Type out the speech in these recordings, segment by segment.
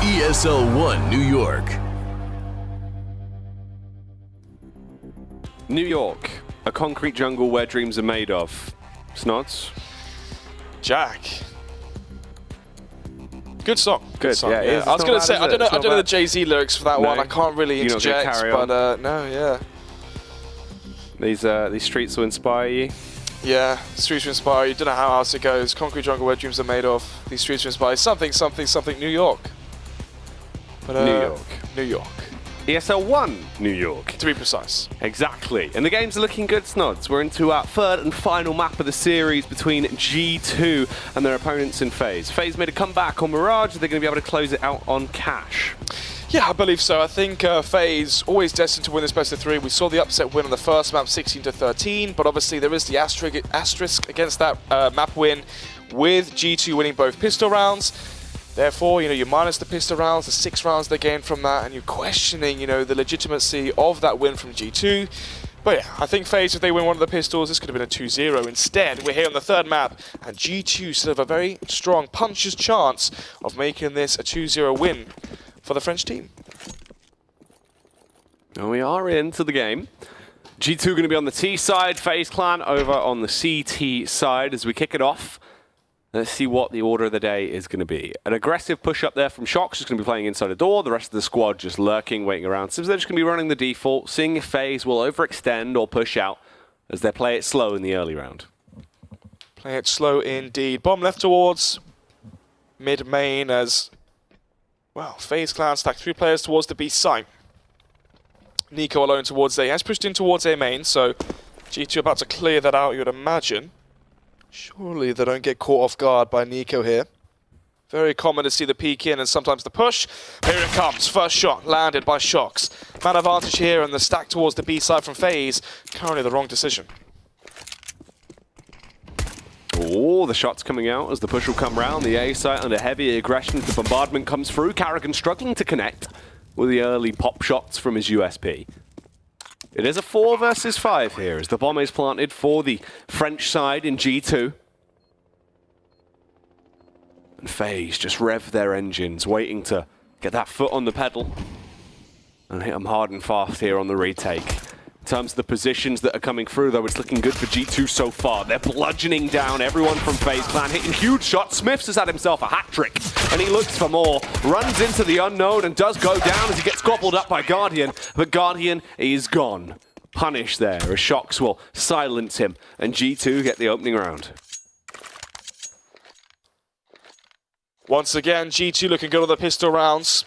ESL One, New York. New York, a concrete jungle where dreams are made of. Snods? Jack. Good song. Good song. yeah. I was going to say, I don't know the Jay-Z lyrics for that No. one. I can't really interject, but no, yeah. These streets will inspire you. Yeah, streets will inspire you. Don't know how else it goes. Concrete jungle where dreams are made of. These streets will inspire something, something, something. New York. But, New York. New York. ESL One, New York. To be precise. Exactly. And the games are looking good, Snods. We're into our third and final map of the series between G2 and their opponents in FaZe. FaZe made a comeback on Mirage. They're going to be able to close it out on Cash. Yeah, I believe so. I think FaZe always destined to win this best of 3. We saw the upset win on the first map, 16-13, but obviously there is the asterisk against that map win with G2 winning both pistol rounds. Therefore, you minus the pistol rounds, the 6 rounds they gained from that, and you're questioning, the legitimacy of that win from G2. But yeah, I think FaZe, if they win one of the pistols, this could have been a 2-0. Instead, we're here on the third map, and G2 still have a very strong puncher's chance of making this a 2-0 win for the French team. And we are into the game. G2 going to be on the T side, FaZe Clan over on the CT side as we kick it off. Let's see what the order of the day is going to be. An aggressive push up there from Shox, who's going to be playing inside the door. The rest of the squad just lurking, waiting around. So they're just going to be running the default, seeing if FaZe will overextend or push out as they play it slow in the early round. Play it slow indeed. Bomb left towards mid-main as, well, FaZe Clan stack 3 players towards the B site. Nico alone towards A. He has pushed in towards A main, so G2 about to clear that out, you would imagine. Surely they don't get caught off guard by Nico here. Very common to see the peek in and sometimes the push. Here it comes. First shot landed by Shox. Man advantage here and the stack towards the B side from FaZe. Currently the wrong decision. Oh, the shots coming out as the push will come round. The A site under heavy aggression. The bombardment comes through. Carrigan struggling to connect with the early pop shots from his USP. It is a 4 versus 5 here as the bomb is planted for the French side in G2. And FaZe just rev their engines, waiting to get that foot on the pedal and hit them hard and fast here on the retake. In terms of the positions that are coming through, though, it's looking good for G2 so far. They're bludgeoning down everyone from FaZe Clan, hitting huge shots. Smiths has had himself a hat trick, and he looks for more. Runs into the unknown and does go down as he gets gobbled up by Guardian, but Guardian is gone. Punished there, as Shox will silence him, and G2 get the opening round. Once again, G2 looking good on the pistol rounds.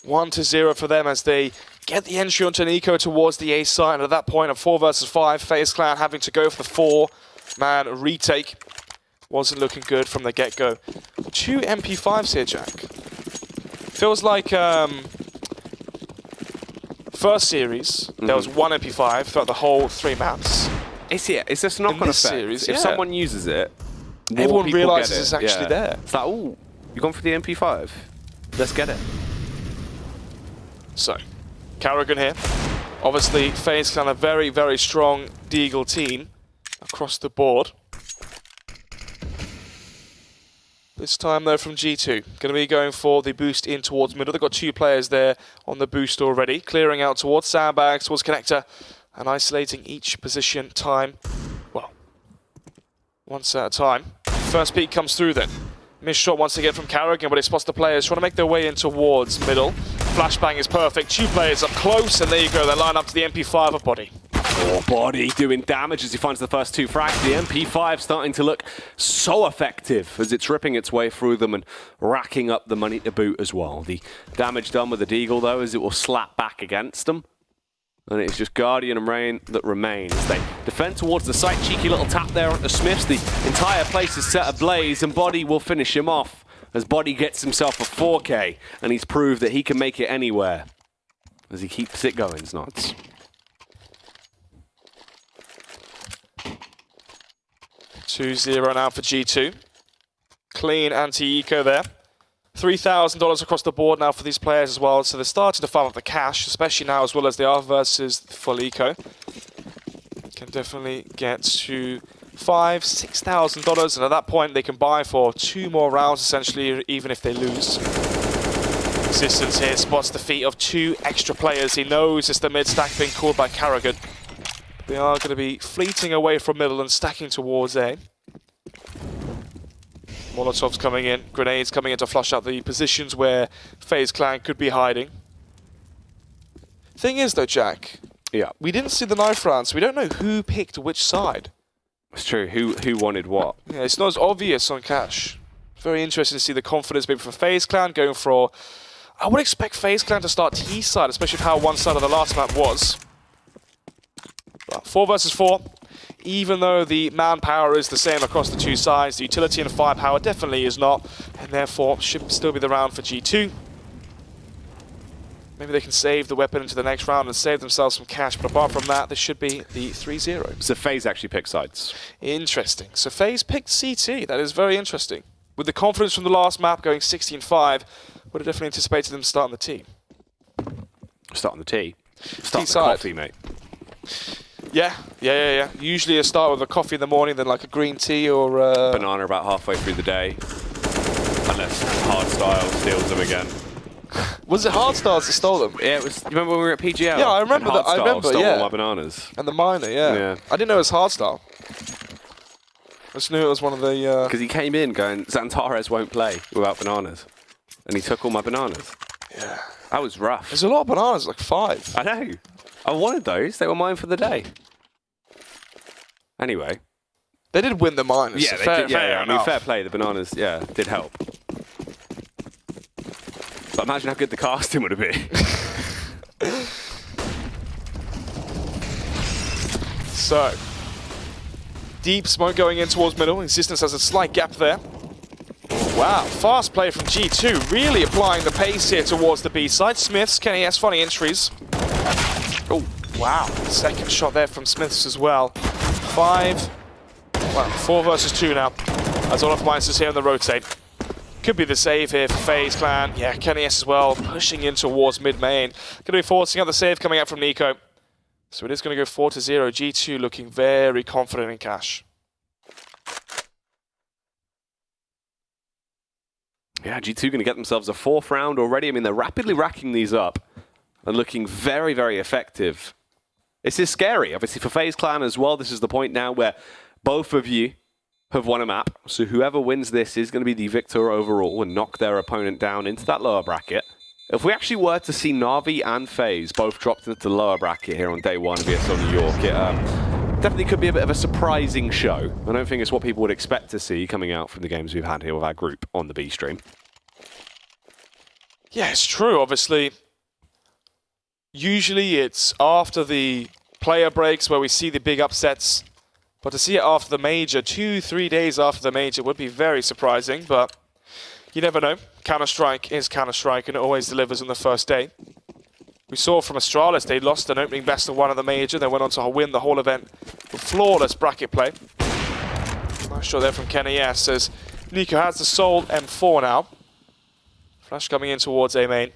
1-0 for them as they get the entry onto Nico towards the A side, and at that point, a 4 versus 5, FaZe Clan having to go for the 4-man retake. Wasn't looking good from the get-go. 2 MP5s here, Jack. Feels like first series, there was 1 MP5 throughout the whole 3 maps. It's just a knock-on effect. Series, if someone uses it, everyone realizes it's actually there. It's like, oh, you're going for the MP5. Let's get it. So, Carrigan here. Obviously, FaZe Clan a very, very strong Deagle team across the board. This time, though, from G2. Going to be going for the boost in towards middle. They've got 2 players there on the boost already. Clearing out towards sandbags, towards connector, and isolating each position time. Well, once at a time. First peek comes through then. Missed shot once again from Carrigan, but it spots the players trying to make their way in towards middle. Flashbang is perfect. 2 players up close, and there you go. They line up to the MP5 of Body. Oh, Body doing damage as he finds the first 2 frags. The MP5 starting to look so effective as it's ripping its way through them and racking up the money to boot as well. The damage done with the Deagle, though, is it will slap back against them. And it's just Guardian and Rain that remain as they defend towards the site. Cheeky little tap there onto Smiths. The entire place is set ablaze, and Body will finish him off as Body gets himself a 4K, and he's proved that he can make it anywhere as he keeps it going, Snods. $2-0 now for G2. Clean anti-eco there. $3,000 across the board now for these players as well, so they're starting to farm up the cash, especially now as well as they are versus full eco. Can definitely get to $5,000-$6,000, and at that point they can buy for 2 more rounds essentially, even if they lose. Existence here spots the feet of 2 extra players. He knows it's the mid stack being called by Karrigan. They are going to be fleeting away from middle and stacking towards A. Molotovs coming in, grenades coming in to flush out the positions where FaZe Clan could be hiding. Thing is though, Jack, Yeah, we didn't see the knife round, so we don't know who picked which side. it's true. Who wanted what? Yeah, it's not as obvious on Cash. Very interesting to see the confidence maybe from FaZe Clan going for... I would expect FaZe Clan to start T side, especially with how one side of the last map was. But 4 versus 4. Even though the manpower is the same across the 2 sides, the utility and firepower definitely is not, and therefore should still be the round for G2. Maybe they can save the weapon into the next round and save themselves some cash, but apart from that, this should be the 3-0. So FaZe actually picked sides. Interesting. So FaZe picked CT. That is very interesting. With the confidence from the last map going 16-5, would have definitely anticipated them starting the T. Starting the T. Starting the side. coffee, mate. Yeah. Usually a start with a coffee in the morning, then like a green tea or... Banana about halfway through the day. Unless Hardstyle steals them again. Was it Hardstars that stole them? Yeah, it was. You remember when we were at PGL? Yeah, I remember that. I remember, stole yeah. all my bananas. And the miner, yeah. I didn't know it was Hardstyle. I just knew it was one of the... Because he came in going, Xantares won't play without bananas. And he took all my bananas. Yeah. That was rough. There's a lot of bananas, like 5. I know. I wanted those. They were mine for the day. Anyway. They did win the miners. Yeah, so they did. Yeah, I mean, fair play. The bananas, yeah, did help. But imagine how good the casting would have been. So, deep smoke going in towards middle. Existence has a slight gap there. Wow, fast play from G2, really applying the pace here towards the B side. Smiths, Kenny has funny entries. Oh, wow, second shot there from Smiths as well. 4 versus 2 now, as Olaf is here on the rotate. Could be the save here for FaZe Clan. Yeah, Kenny S as well, pushing in towards mid-main. Going to be forcing out the save coming out from Nico. So it is going to go 4-0. G2 looking very confident in Cash. Yeah, G2 going to get themselves a 4th round already. I mean, they're rapidly racking these up and looking very, very effective. This is scary, obviously, for FaZe Clan as well. This is the point now where both of you have won a map. So whoever wins this is going to be the victor overall and knock their opponent down into that lower bracket. If we actually were to see Na'Vi and FaZe both dropped into the lower bracket here on day 1 of ESL New York, it definitely could be a bit of a surprising show. I don't think it's what people would expect to see coming out from the games we've had here with our group on the B stream. Yeah, it's true, obviously. Usually it's after the player breaks where we see the big upsets. But to see it after the major, 2-3 days after the major, would be very surprising. But you never know. Counter-Strike is Counter-Strike, and it always delivers on the first day. We saw from Astralis, they lost an opening best of 1 at the major. They went on to win the whole event with flawless bracket play. Nice shot there from Kenny S as Nico has the Soul M4 now. Flash coming in towards A main.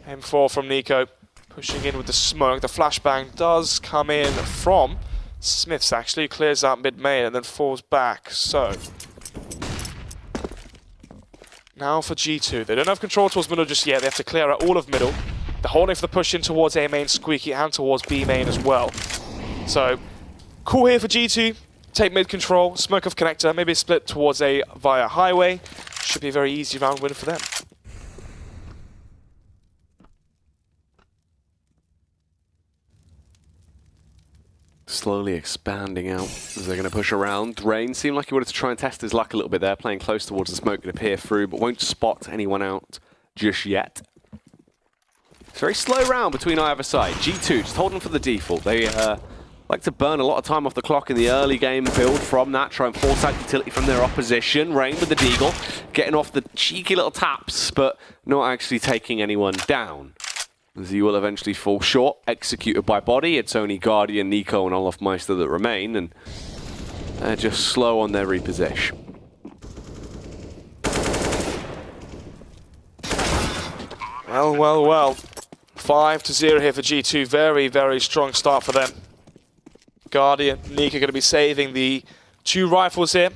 M4 from Nico, pushing in with the smoke. The flashbang does come in from Smiths, actually. Clears out mid-main and then falls back. So, now for G2. They don't have control towards middle just yet. They have to clear out all of middle. They're holding for the push in towards A main, Squeaky, and towards B main as well. So, cool here for G2. Take mid control, smoke off connector, maybe split towards A via highway. Should be a very easy round win for them. Slowly expanding out as they're going to push around. Rain seemed like he wanted to try and test his luck a little bit there, playing close towards the smoke to peer through, but won't spot anyone out just yet. It's a very slow round between either side. G2 just holding for the default. They like to burn a lot of time off the clock in the early game, build from that, try and force out utility from their opposition. Rain with the deagle, getting off the cheeky little taps, but not actually taking anyone down. As he will eventually fall short, executed by body. It's only Guardian, Nico, and Olafmeister that remain, and they're just slow on their reposition. Well. 5-0 here for G2. Very, very strong start for them. Guardian, Nico going to be saving the 2 rifles here.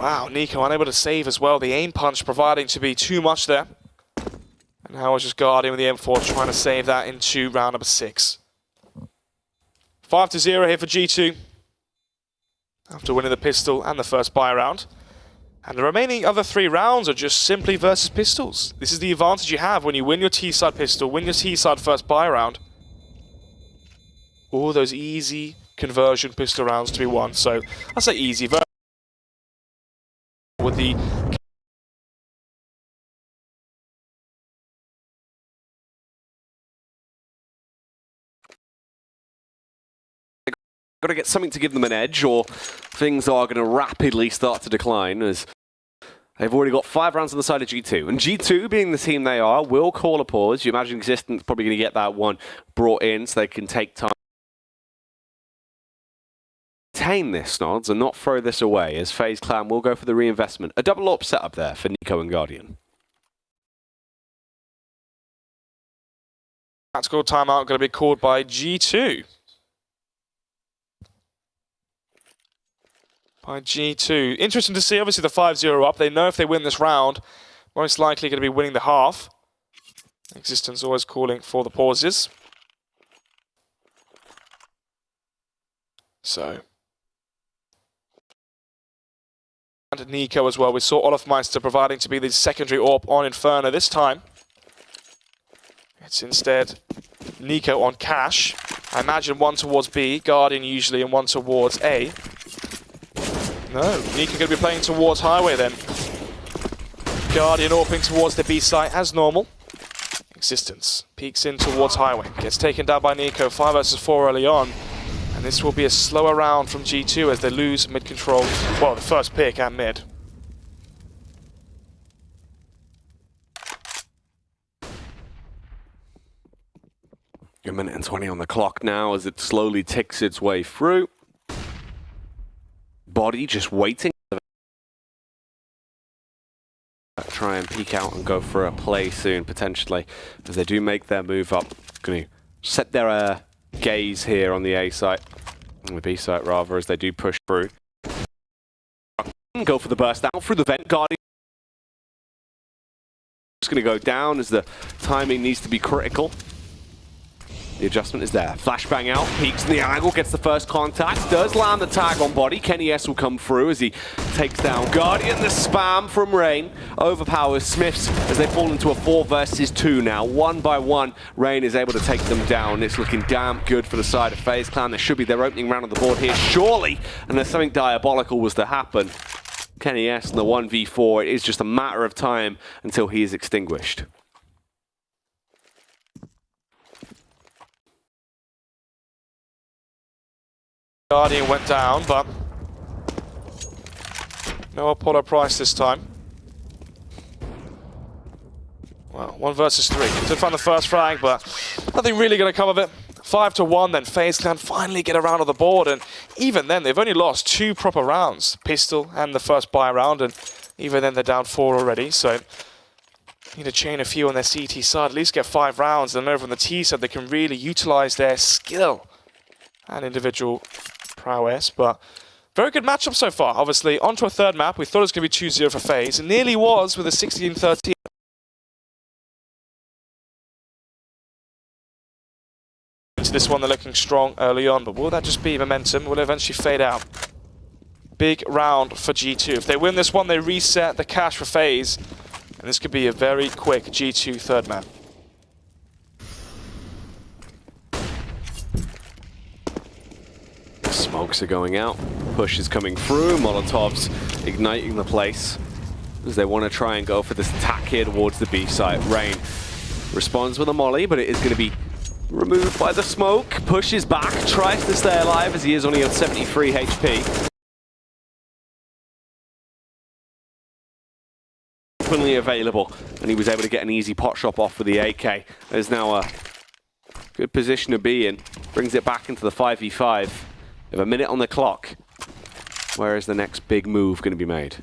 Wow, Nico unable to save as well. The aim punch providing to be too much there. And now it's just Guardian with the M4 trying to save that into round number 6. 5-0 here for G2. After winning the pistol and the first buy round. And the remaining other 3 rounds are just simply versus pistols. This is the advantage you have when you win your T-side pistol, win your T-side first buy round. All those easy conversion pistol rounds to be won. So I say easy. With the got to get something to give them an edge, or things are going to rapidly start to decline, as they've already got 5 rounds on the side of G2. And G2, being the team they are, will call a pause. You imagine Existence probably going to get that one brought in so they can take time. Retain this, Snods, and not throw this away, as FaZe Clan will go for the reinvestment. A double AWP setup there for Nico and Guardian. tactical timeout going to be called by G2. Interesting to see, obviously, the 5-0 up. They know if they win this round, most likely going to be winning the half. Existence always calling for the pauses. So. And Nico as well. We saw Olafmeister providing to be the secondary AWP on Inferno this time. It's instead Nico on Cash. I imagine one towards B, Guardian usually, and one towards A. No, Nico going to be playing towards Highway then. Guardian AWPing towards the B site as normal. Existence peeks in towards Highway. Gets taken down by Nico, 5 versus 4 early on. And this will be a slower round from G2 as they lose mid control. Well, the first pick and mid. A minute and 20 on the clock now as it slowly ticks its way through. Body just waiting. Try and peek out and go for a play soon, potentially, as they do make their move up. Going to set their gaze here on the A site, on the B site rather, as they do push through. Go for the burst out through the vent. Guardian just going to go down as the timing needs to be critical. The adjustment is there. Flashbang out, peeks in the angle, gets the first contact, does land the tag on Body. Kenny S will come through as he takes down Guardian. The spam from Rain overpowers Smiths as they fall into a 4 versus 2 now. 1 by 1, Rain is able to take them down. It's looking damn good for the side of FaZe Clan. There should be their opening round on the board here, surely, unless something diabolical was to happen. Kenny S in the 1v4, it is just a matter of time until he is extinguished. Guardian went down, but no Apollo Price this time. Well, 1 versus 3. Did find the first frag, but nothing really going to come of it. 5-1, then FaZe Clan finally get around on the board, and even then they've only lost 2 proper rounds, pistol and the first buy round, and even then they're down 4 already. So need to chain a few on their CT side, at least get 5 rounds, and over on the T side they can really utilize their skill and individual prowess. But very good matchup so far. Obviously, onto a third map. We thought it was going to be 2-0 for FaZe. It nearly was with a 16-13. Into this one, they're looking strong early on, but will that just be momentum? Will it eventually fade out? Big round for G2. If they win this one, they reset the cash for FaZe, and this could be a very quick G2 third map. Smokes are going out, push is coming through, Molotovs igniting the place as they want to try and go for this attack here towards the B site. Rain responds with a molly, but it is going to be removed by the smoke. Pushes back, tries to stay alive as he is only on 73 HP. Openly available, and he was able to get an easy pot shot off with the AK. There's now a good position to be in. Brings it back into the 5v5. We have a minute on the clock. Where is the next big move going to be made?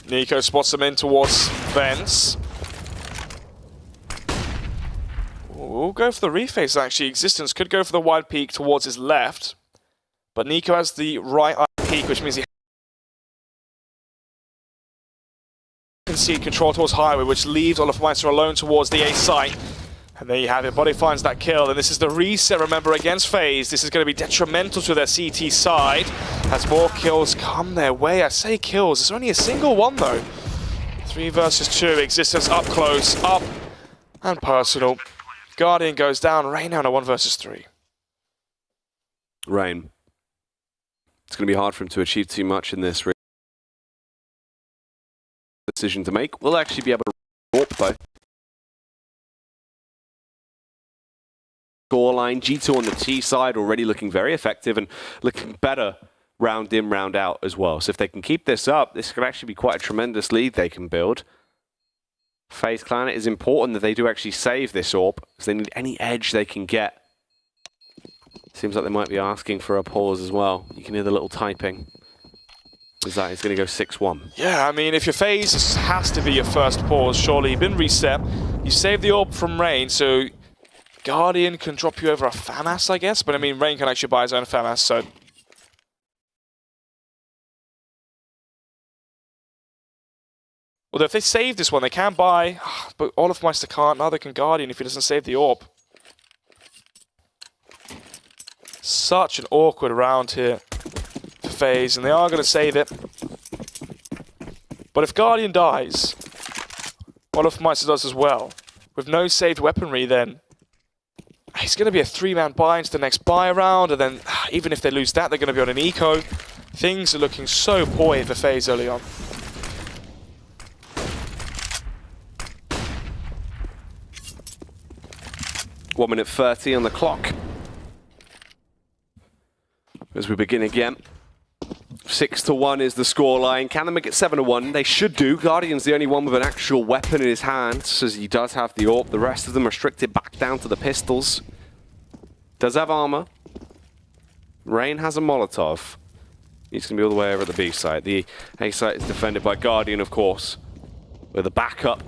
Nico spots him in towards Vents. We'll go for the reface, actually. Existence could go for the wide peak towards his left. But Nico has the right eye peak, which means he can see control towards Highway, which leaves Olofmeister alone towards the A site. And there you have it. Body finds that kill, and this is the reset, remember, against FaZe. This is going to be detrimental to their CT side as more kills come their way. I say kills, it's only a single one though. 3 versus 2, existence up close, up and personal. Guardian goes down, Rain now on a 1 versus 3. Rain. It's going to be hard for him to achieve too much in this decision to make. We'll actually be able to warp though. Scoreline, G2 on the T side already looking very effective and looking better round in, round out as well. So if they can keep this up, this could actually be quite a tremendous lead they can build. FaZe Clan, it is important that they do actually save this AWP, because they need any edge they can get. Seems like they might be asking for a pause as well. You can hear the little typing. Is that it's going to go 6-1. Yeah, I mean, if your FaZe, this has to be your first pause, surely. You've been reset. You saved the AWP from Rain, so Guardian can drop you over a FAMAS, I guess. But I mean, Rain can actually buy his own FAMAS, so... Although if they save this one, they can buy, but Olofmeister can't, neither can Guardian if he doesn't save the AWP. Such an awkward round here for FaZe, and they are going to save it. But if Guardian dies, Olofmeister does as well. With no saved weaponry, then it's going to be a 3-man buy into the next buy round, and then even if they lose that, they're going to be on an eco. Things are looking so poor here for FaZe early on. One minute 30 on the clock. As we begin again. 6-1 is the scoreline. Can they make it 7-1? They should do. Guardian's the only one with an actual weapon in his hands, as he does have the AWP. The rest of them restricted back down to the pistols. Does have armor. Rain has a Molotov. He's going to be all the way over at the B site. The A site is defended by Guardian, of course, with a backup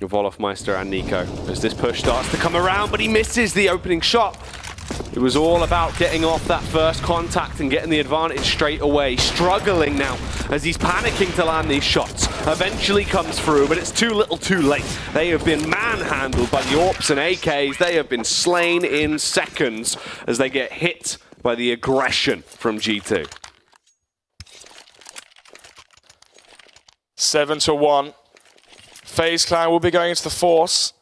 of Olofmeister and Nico. As this push starts to come around, but he misses the opening shot. It was all about getting off that first contact and getting the advantage straight away. Struggling now as he's panicking to land these shots. Eventually comes through, but it's too little too late. They have been manhandled by the AWPs and AKs. They have been slain in seconds as they get hit by the aggression from G2. 7-1. FaZe Clan will be going into the Force.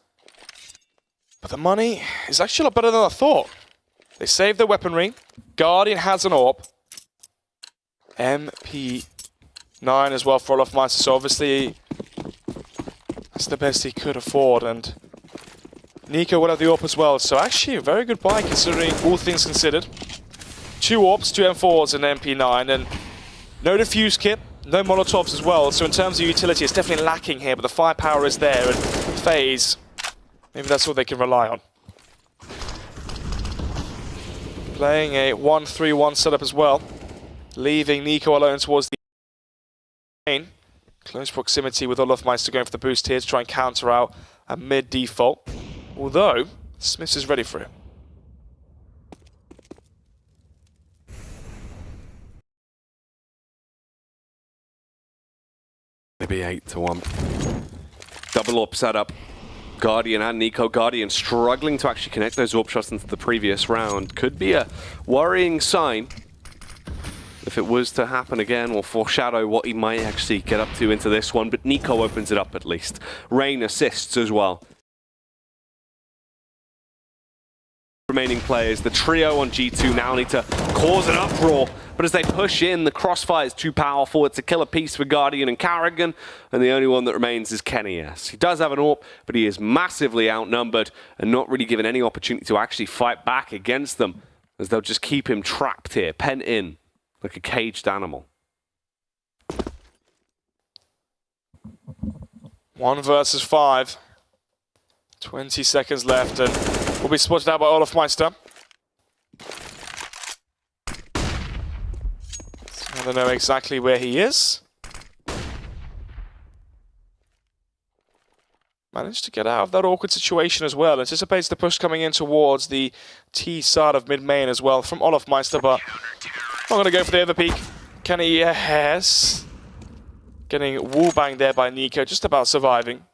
But the money is actually a lot better than I thought. They saved their weaponry. Guardian has an AWP. MP9 as well for Olofmeister. So obviously, that's the best he could afford. And Nico will have the AWP as well. So actually, a very good buy considering all things considered. 2 AWPs, 2 M4s, and MP9. And no defuse kit, no Molotovs as well. So in terms of utility, it's definitely lacking here. But the firepower is there. And FaZe, maybe that's all they can rely on. Playing a 1-3-1 setup as well, leaving Nico alone towards the main. Close proximity with Olofmeister going for the boost here to try and counter out a mid default. Although, Smiths is ready for it. Maybe 8-1. Double AWP setup. Guardian and Nico. Guardian struggling to actually connect those AWP shots into the previous round. Could be a worrying sign if it was to happen again, or foreshadow what he might actually get up to into this one. But Nico opens it up at least. Rain assists as well. Remaining players, the trio on G2 now need to cause an uproar, but as they push in, the crossfire is too powerful. It's a killer piece for Guardian and Carrigan, and the only one that remains is Kenny S. He does have an AWP, but he is massively outnumbered and not really given any opportunity to actually fight back against them, as they'll just keep him trapped here, pent in, like a caged animal. 1 versus 5. 20 seconds left, and will be spotted out by Olofmeister. I don't know exactly where he is. Managed to get out of that awkward situation as well. Anticipates the push coming in towards the T side of mid-main as well from Olofmeister, but I'm gonna go for the other peak. Kenny Hess getting wall banged there by Nico, just about surviving.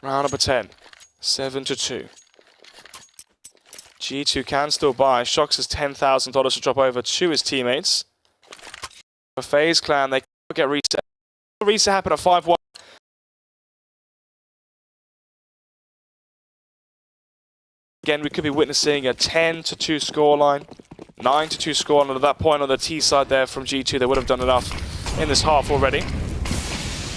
Round number 10, 7-2. G2 can still buy. Shox has $10,000 to drop over to his teammates. For FaZe Clan, they get reset. Reset happened at 5-1. Again, we could be witnessing a 10-2 scoreline, 9-2 scoreline. At that point on the T side there from G2, they would have done enough in this half already.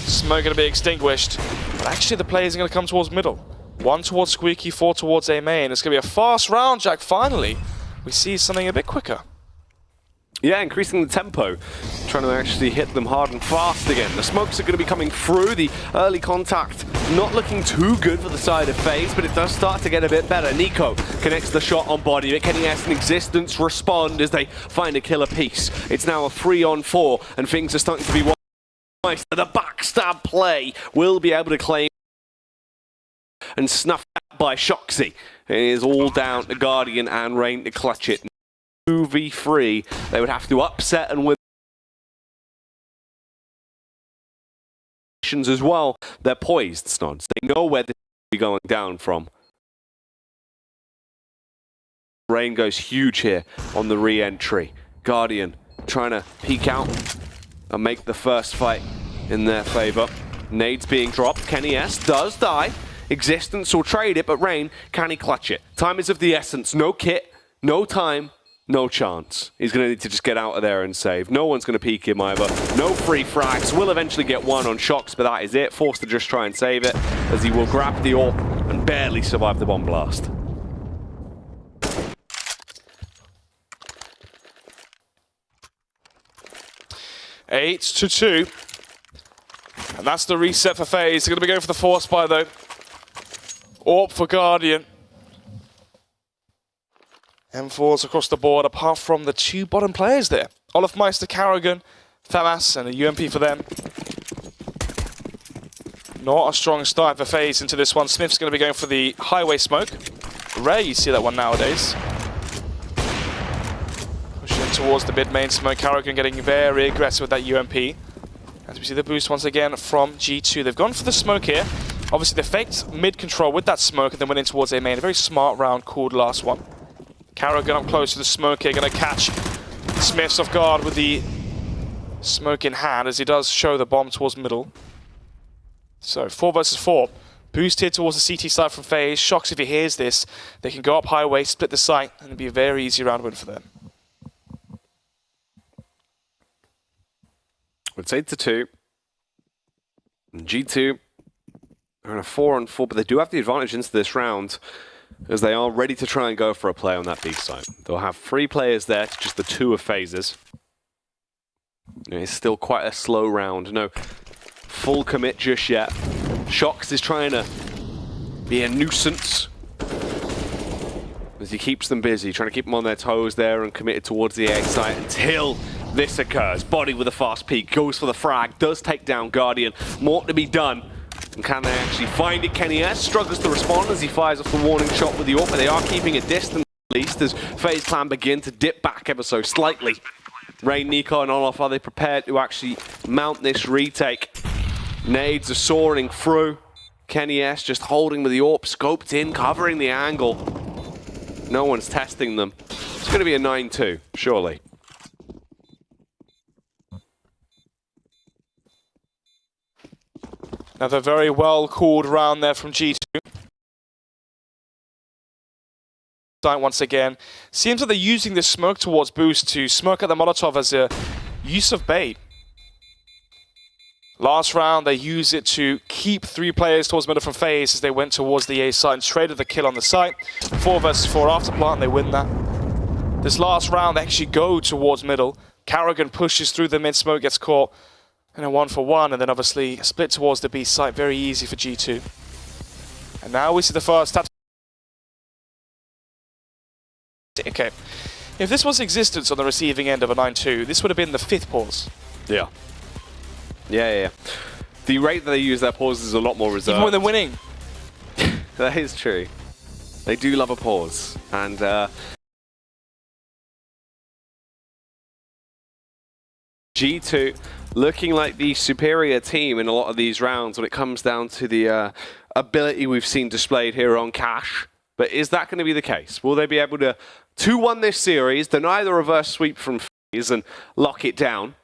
Smoke going to be extinguished, but actually the players are going to come towards middle. 1 towards Squeaky, 4 towards A main. It's going to be a fast round, Jack. Finally, we see something a bit quicker. Yeah, increasing the tempo, trying to actually hit them hard and fast again. The smokes are going to be coming through. The early contact not looking too good for the side of FaZe, but it does start to get a bit better. Nico connects the shot on body, but Kenny S and Existence respond as they find a killer piece. It's now a 3-on-4, and things are starting to be nice. The backstab play will be able to claim and snuffed out by Shoxy. It is all down to Guardian and Rain to clutch it. 2v3, they would have to upset and win as well. They're poised, Snods. They know where this will be going down from. Rain goes huge here on the re-entry. Guardian trying to peek out and make the first fight in their favor. Nades being dropped. Kenny S does die. Existence will trade it, but Rain, can he clutch it? Time is of the essence. No kit, no time, no chance. He's going to need to just get out of there and save. No one's going to peek him either. No free frags. Will eventually get one on Shox, but that is it. Forced to just try and save it, as he will grab the AWP and barely survive the bomb blast. Eight to 2. And that's the reset for FaZe. They're going to be going for the force buy though. AWP for Guardian. M4s across the board, apart from the 2 bottom players there. Olafmeister, Karrigan, Famas, and a UMP for them. Not a strong start for FaZe into this one. Smith's going to be going for the highway smoke. Rare you see that one nowadays. Pushing towards the mid-main smoke. Karrigan getting very aggressive with that UMP. As we see the boost once again from G2. They've gone for the smoke here. Obviously, they faked mid-control with that smoke and then went in towards A main. A very smart round called last one. Karrigan up close to the smoke here, going to catch Smiths off guard with the smoke in hand as he does show the bomb towards middle. So 4 versus 4. Boost here towards the CT side from FaZe. Shox, if he hears this, they can go up highway, split the site, and it'll be a very easy round win for them. It's 8-2. And G2 are in a 4-on-4, but they do have the advantage into this round, as they are ready to try and go for a play on that B side. They'll have 3 players there to just the 2 of FaZe's. It's still quite a slow round. No full commit just yet. Shox is trying to be a nuisance as he keeps them busy, trying to keep them on their toes there and committed towards the A site until this occurs. Body with a fast peek, goes for the frag, does take down Guardian. More to be done. And can they actually find it? Kenny S struggles to respond as he fires off the warning shot with the AWP, but they are keeping a distance at least as FaZe Clan begin to dip back ever so slightly. Rain, Nico, and Olaf, are they prepared to actually mount this retake? Nades are soaring through. Kenny S just holding with the AWP, scoped in, covering the angle. No one's testing them. It's going to be a 9-2, surely. Another very well called round there from G2. Once again, seems like they're using this smoke towards boost to smoke at the Molotov as a use of bait. Last round, they use it to keep 3 players towards middle from FaZe as they went towards the A side and traded the kill on the site. 4 versus 4 after plant, they win that. This last round, they actually go towards middle. Karrigan pushes through the mid smoke, gets caught. And a 1-for-1, and then obviously a split towards the B site. Very easy for G2. And now we see the first tap. Okay. If this was Existence on the receiving end of a 9-2, this would have been the 5th pause. Yeah. Yeah. The rate that they use their pauses is a lot more reserved. Even when they're winning. That is true. They do love a pause. And G2 looking like the superior team in a lot of these rounds when it comes down to the ability we've seen displayed here on Cash. But is that going to be the case? Will they be able to 2-1 this series, deny the reverse sweep from FaZe and lock it down?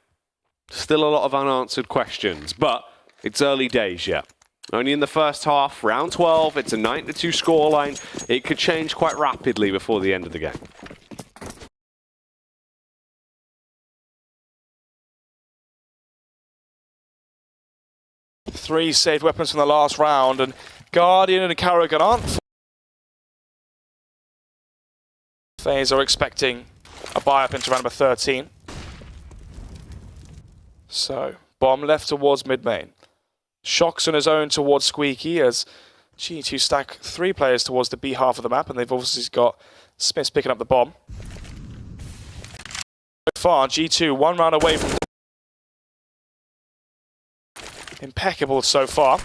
Still a lot of unanswered questions, but it's early days yet. Only in the first half, round 12, it's a 9-2 scoreline. It could change quite rapidly before the end of the game. Three saved weapons from the last round, and Guardian and Karrigan aren't. FaZe are expecting a buy up into round number 13. So, bomb left towards mid-main. Shocks on his own towards Squeaky as G2 stack 3 players towards the B half of the map, and they've obviously got Smiths picking up the bomb. So far, G2 one round away from impeccable so far.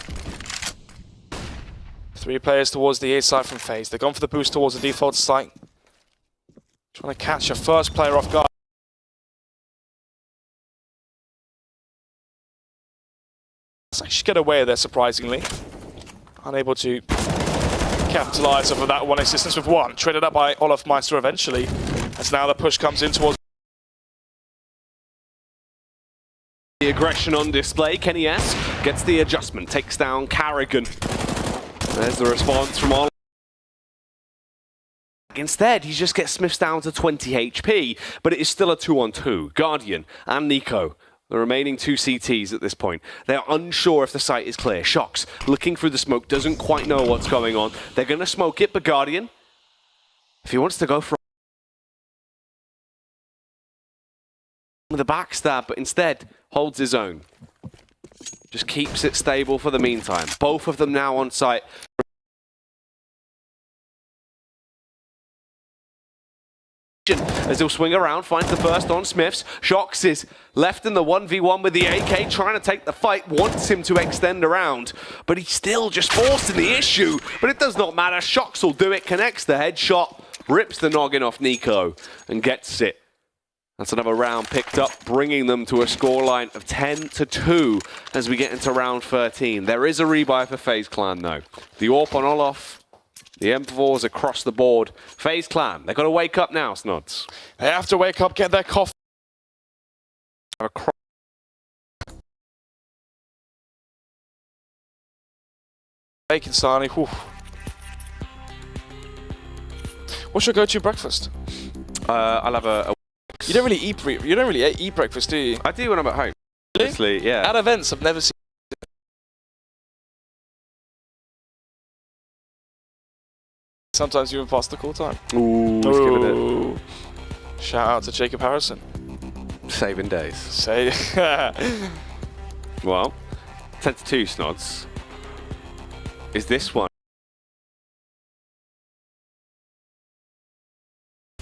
3 players towards the A side from FaZe. They've gone for the boost towards the default site. Trying to catch a first player off guard. Let's actually get away there, surprisingly. Unable to capitalize off of that one assistance with one. Traded up by Olofmeister eventually, as now the push comes in towards the aggression on display. Kenny S gets the adjustment, takes down Karrigan. There's the response from Olaf. Instead, he just gets Smiths down to 20 HP, but it is still a 2-on-2. Guardian and Nico, the remaining 2 CTs at this point. They're unsure if the site is clear. Shocks looking through the smoke, doesn't quite know what's going on. They're going to smoke it, but Guardian, if he wants to go for the backstab, but instead holds his own. Just keeps it stable for the meantime. Both of them now on site. As he'll swing around, finds the burst on Smiths. Shocks is left in the 1v1 with the AK, trying to take the fight, wants him to extend around, but he's still just forcing the issue. But it does not matter, Shocks will do it, connects the headshot, rips the noggin off Nico, and gets it. That's another round picked up, bringing them to a scoreline of 10-2 as we get into round 13. There is a rebuy for FaZe Clan though. The AWP on Olof. The M4s across the board. FaZe Clan, they've got to wake up now, Snods. They have to wake up, get their coffee. Bacon Sani. What's your go-to breakfast? I'll have a You don't really eat breakfast, do you? I do when I'm at home. Really? Obviously, yeah. At events, I've never seen. Sometimes even past the call time. Ooh, he's giving it. Shout out to Jacob Harrison. Saving days. Say. Well, 10-2, Snods. Is this one?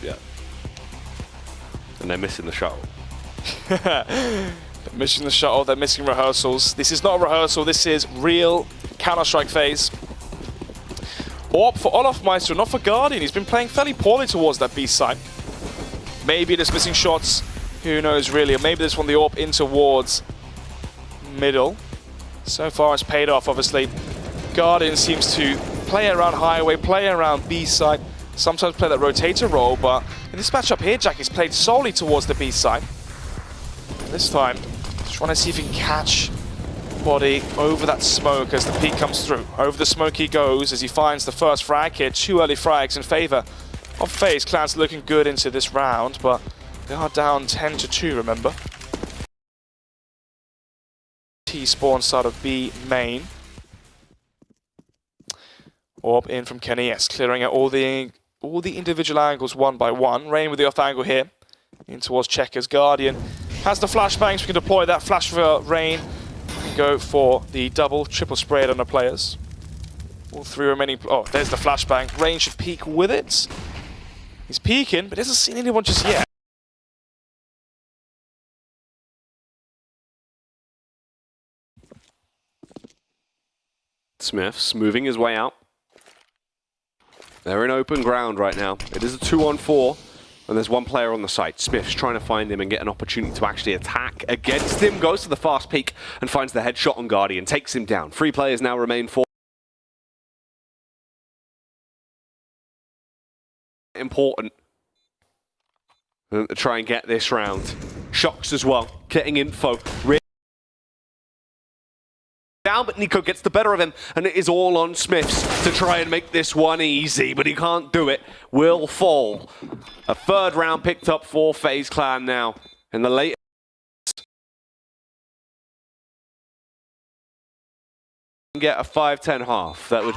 Yeah. And they're missing the shuttle. They're missing the shuttle, they're missing rehearsals. This is not a rehearsal, this is real Counter-Strike FaZe. AWP for Olofmeister, not for Guardian. He's been playing fairly poorly towards that B side. Maybe just missing shots, who knows really. Or maybe this one the AWP in towards middle. So far it's paid off, obviously. Guardian seems to play around highway, play around B side, sometimes play that rotator role, but in this matchup here, Jack is played solely towards the B side. This time, trying to see if he can catch body over that smoke as the peak comes through. Over the smoke he goes as he finds the first frag hit. 2 early frags in favor of FaZe. Clan's looking good into this round, but they are down 10-2, remember. T spawn side of B main. AWP in from Kenny S, clearing out all the individual angles one by one. Rain with the off angle here. In towards Checkers. Guardian has the flashbangs. We can deploy that flash for Rain. Go for the double, triple spray on the players. All 3 remaining. Oh, there's the flashbang. Rain should peek with it. He's peeking, but he hasn't seen anyone just yet. Smiths moving his way out. They're in open ground right now. It is a 2-on-4. And there's one player on the site. Smith's trying to find him and get an opportunity to actually attack against him. Goes to the fast peak and finds the headshot on Guardian. Takes him down. 3 players now remain for. Important to try and get this round. Shocks as well. Getting info. Down, but Nico gets the better of him, and it is all on Smiths to try and make this one easy, but he can't do it. Will fall. A 3rd round picked up for FaZe Clan now. In the late get a 5-10 half. That would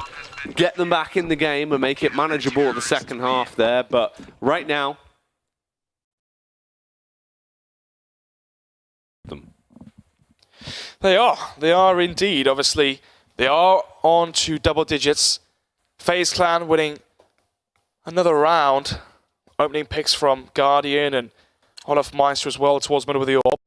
get them back in the game and make it manageable at the second half there, but right now They are indeed. Obviously, they are on to double digits. FaZe Clan winning another round. Opening picks from Guardian and Olaf Meister as well towards middle of the orb.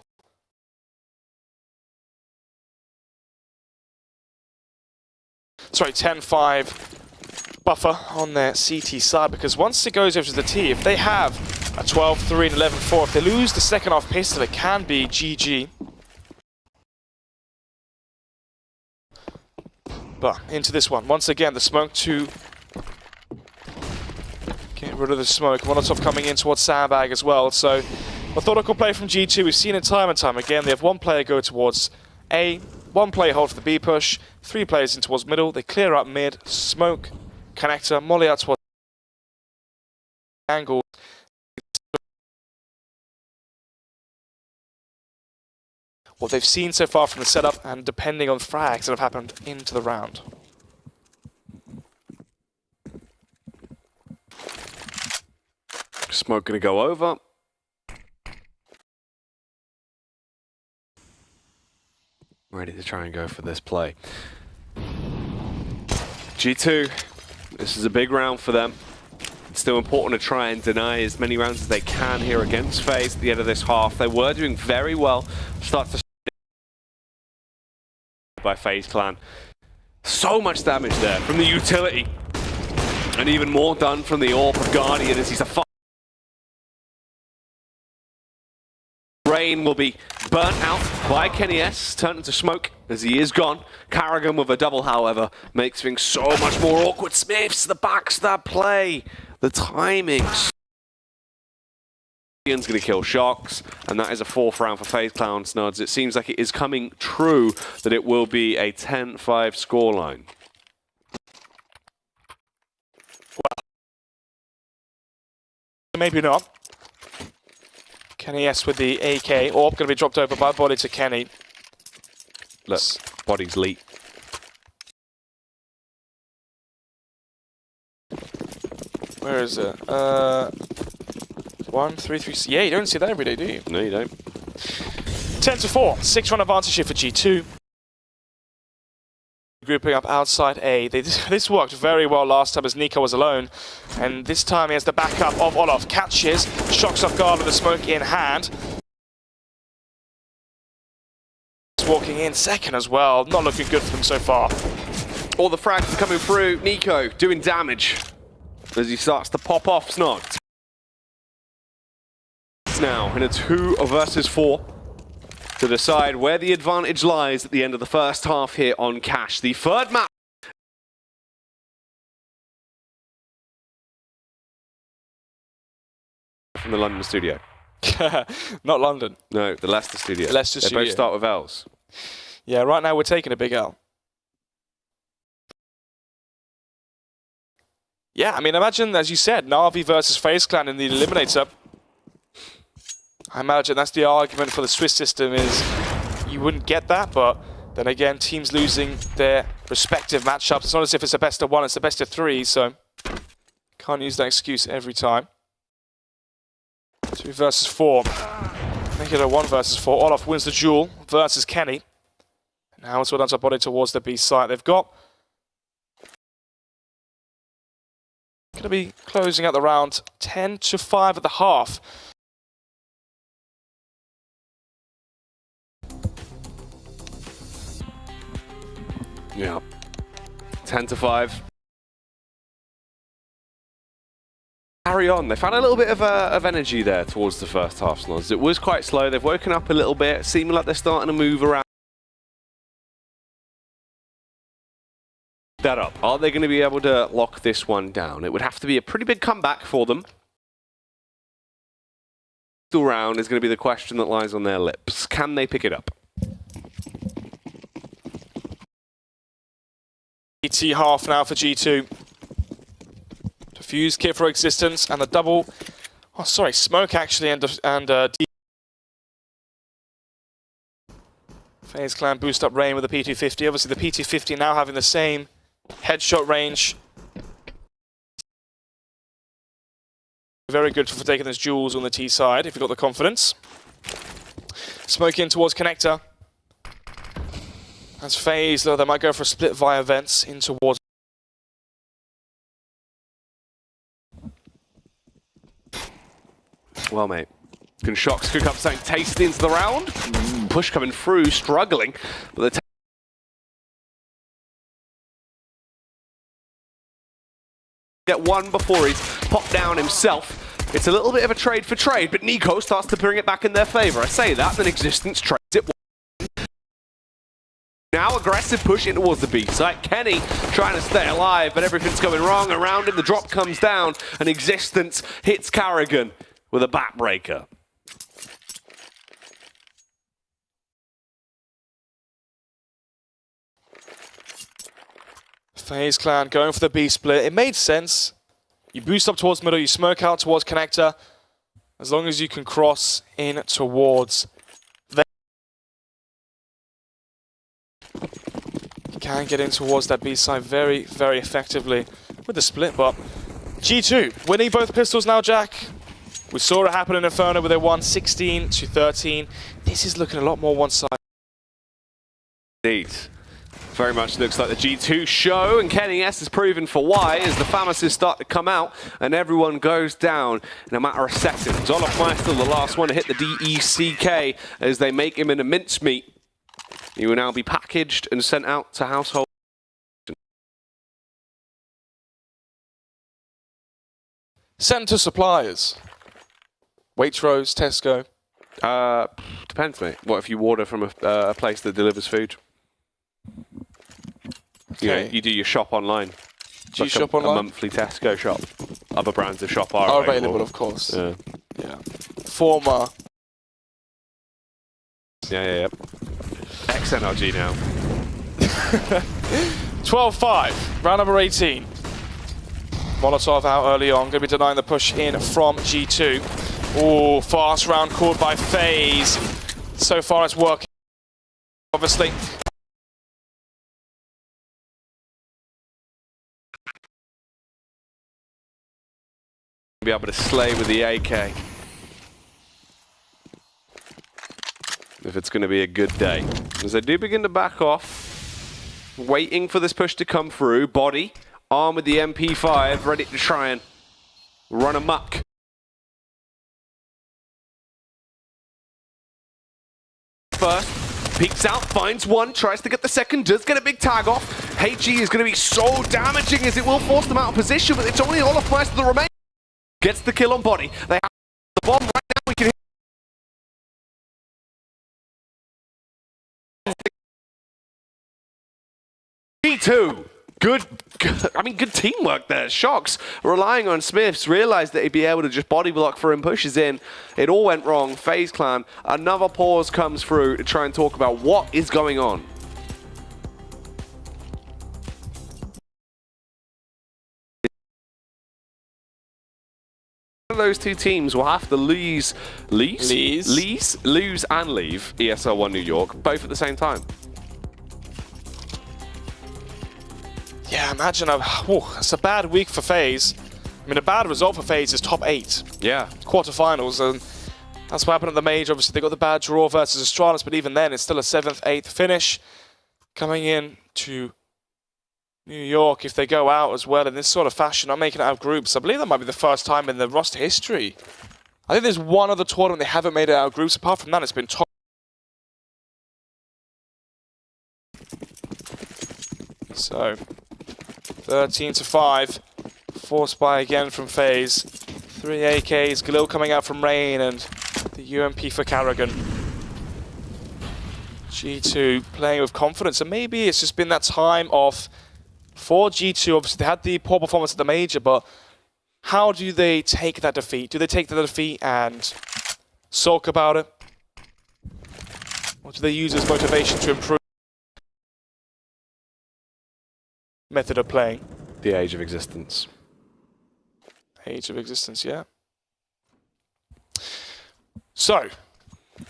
Sorry, 10-5 buffer on their CT side, because once it goes over to the T, if they have a 12-3 and 11-4, if they lose the second half pistol, it can be GG. But into this one. Once again, the smoke to get rid of the smoke. Molotov coming in towards Sandbag as well. So, methodical play from G2. We've seen it time and time again. They have 1 player go towards A, 1 player hold for the B push, 3 players in towards middle. They clear up mid, smoke, connector, molly out towards angle. What they've seen so far from the setup, and depending on frags that have happened into the round. Smoke gonna go over. Ready to try and go for this play. G2, this is a big round for them. It's still important to try and deny as many rounds as they can here against FaZe at the end of this half. They were doing very well. Start to by FaZe Clan. So much damage there from the utility. And even more done from the AWP of Guardian as he's a Rain will be burnt out by Kenny S, turned into smoke as he is gone. Carrigan with a double, however, makes things so much more awkward. Smiths, the backstab play, the timing. Ian's going to kill Shocks, and that is a 4th round for FaZe Clan Snods. It seems like it is coming true that it will be a 10-5 scoreline. Well, maybe not. Kenny S with the AK. Orb going to be dropped over by body to Kenny. Look, body's leak. Where is it? 1, 3, 3. Yeah, you don't see that every day, do you? No, you don't. 10-4. 6-run advantage here for G2. Grouping up outside A. This worked very well last time as Nico was alone. And this time he has the backup of Olaf. Catches, shocks off guard with the smoke in hand. Walking in second as well. Not looking good for them so far. All the frags are coming through. Nico doing damage as he starts to pop off Snog. Now in a 2 versus 4 to decide where the advantage lies at the end of the first half here on Cash. The 3rd map. From the London studio. Not London. No, the Leicester studio. Leicester they studio. both start with L's. Yeah, right now we're taking a big L. Yeah, I mean, imagine, as you said, Na'Vi versus FaZe Clan in the Eliminator. I imagine that's the argument for the Swiss system is you wouldn't get that, but then again, teams losing their respective matchups. It's not as if it's a best of 1, it's a best of 3, so can't use that excuse every time. 2 versus 4. Make it a 1 versus 4. Olaf wins the duel versus Kenny. Now it's all down to body towards the B site. They've got going to be closing out the round 10-5 at the half. Yeah. 10-5. carry on. They found a little bit of energy there towards the first half, Snoz. It was quite slow. They've woken up a little bit, seeming like they're starting to move around. That up. Are they going to be able to lock this one down? It would have to be a pretty big comeback for them. Round is going to be the question that lies on their lips. Can they pick it up? ET half now for G2. Defuse kit for existence and the double. Oh, sorry, smoke actually and FaZe Clan boost up rain with the P250. Obviously, the P250 now having the same headshot range. Very good for taking those duels on the T side if you've got the confidence. Smoke in towards connector. As FaZe, though, they might go for a split via vents in towards. Well, mate, can Shox cook up something tasty into the round? Push coming through, struggling, but the get one before he's popped down himself. It's a little bit of a trade for trade, but Nico starts to bring it back in their favor. I say that, then Existence trades it. Now aggressive push in towards the B site. Kenny trying to stay alive, but everything's going wrong around him. The drop comes down, and Existence hits Carrigan with a backbreaker. FaZe Clan going for the B split. It made sense. You boost up towards middle, you smoke out towards connector. As long as you can cross in towards them. You can get in towards that B side very, very effectively with the split, but G2 winning both pistols now, Jack. We saw it happen in Inferno where they won 16 to 13. This is looking a lot more one-sided. Indeed. Very much looks like the G2 show, and Kenny S is proven for why as the Famases start to come out and everyone goes down in a matter of seconds. Olofmeister, the last one to hit the DECK as they make him in a mincemeat. He will now be packaged and sent out to household. Sent to suppliers. Waitrose, Tesco. Depends, mate. What if you order from a place that delivers food? Okay. You do your shop online. Do you shop online? A monthly Tesco shop. Other brands of shop are available, of course. Yeah. Yeah. Former. Yeah. XNRG now. 12-5. Round number 18. Molotov out early on. Going to be denying the push in from G2. Oh, fast round called by FaZe. So far it's working. Obviously. Be able to slay with the AK. If it's going to be a good day. As they do begin to back off, waiting for this push to come through. Body, armed with the MP5, ready to try and run amok. First, peeks out, finds one, tries to get the second, does get a big tag off. HE is going to be so damaging as it will force them out of position, but it's only Olofmeister that remains. Gets the kill on Body. They have the bomb right now. We can hear G2. Good teamwork there. Shox relying on Smiths, realized that he'd be able to just body block for him, pushes in. It all went wrong. FaZe Clan, another pause comes through to try and talk about what is going on. Those two teams will have to lose and leave ESL One New York, both at the same time. Yeah, imagine it's a bad week for FaZe. I mean, a bad result for FaZe is top 8. Yeah. Quarterfinals, and that's what happened at the Major. Obviously, they got the bad draw versus Astralis, but even then, it's still a 7th, 8th finish. Coming in to New York, if they go out as well in this sort of fashion, not making it out of groups. I believe that might be the first time in the roster history. I think there's one other tournament they haven't made it out of groups. Apart from that, it's been top. So, 13-5. Forced by again from FaZe. 3 AKs, Galil coming out from Rain, and the UMP for Carrigan. G2 playing with confidence, and maybe it's just been that time off for G2. Obviously, they had the poor performance at the major, but how do they take that defeat? Do they take the defeat and sulk about it? Or do they use it as motivation to improve method of playing? The age of existence. Age of existence, yeah. So,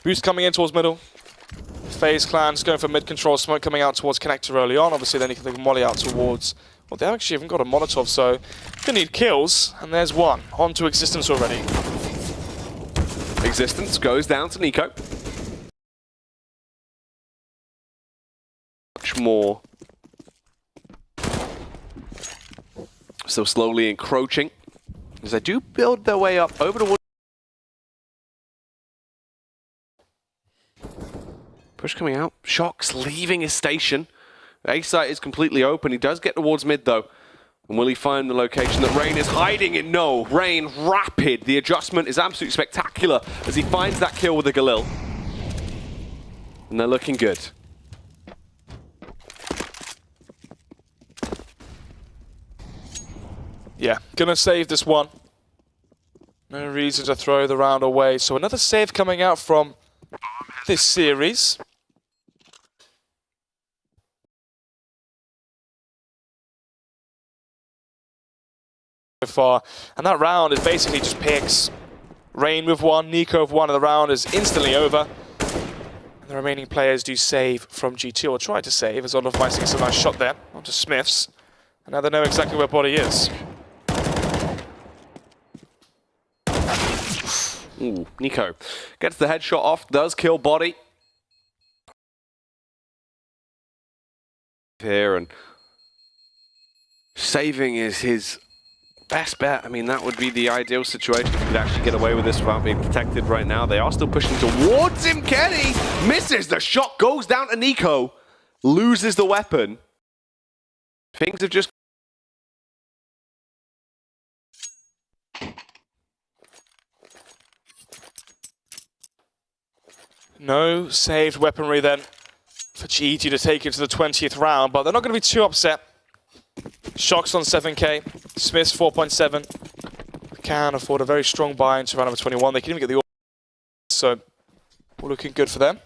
boost coming in towards middle. FaZe Clan's going for mid-control, smoke coming out towards connector early on. Obviously, then you can molly out towards... Well, they actually haven't got a Molotov, so gonna need kills. And there's one. On to existence already. Existence goes down to Nico. Much more. Still slowly encroaching. As they do build their way up over towards... Push coming out. Shox leaving his station. A site is completely open. He does get towards mid though. And will he find the location that Rain is hiding in? No. Rain rapid. The adjustment is absolutely spectacular as he finds that kill with the Galil. And they're looking good. Yeah, gonna save this one. No reason to throw the round away. So another save coming out from this series. So far, and that round is basically just picks. Rain with one, Nico with one, and the round is instantly over. And the remaining players do save from G2, or try to save, as Olive Mice gets a nice shot there onto Smiths. And now they know exactly where Body is. Ooh, Nico gets the headshot off, does kill Body. Here, and saving is his best bet. I mean, that would be the ideal situation if he could actually get away with this without being protected right now. They are still pushing towards him. Kenny misses. The shot goes down to Nico. Loses the weapon. Things have just... No saved weaponry then for G2 to take it to the 20th round, but they're not going to be too upset. Shox on 7k, Smiths 4.7. Can afford a very strong buy into round number 21. They can even get the... So, all looking good for them.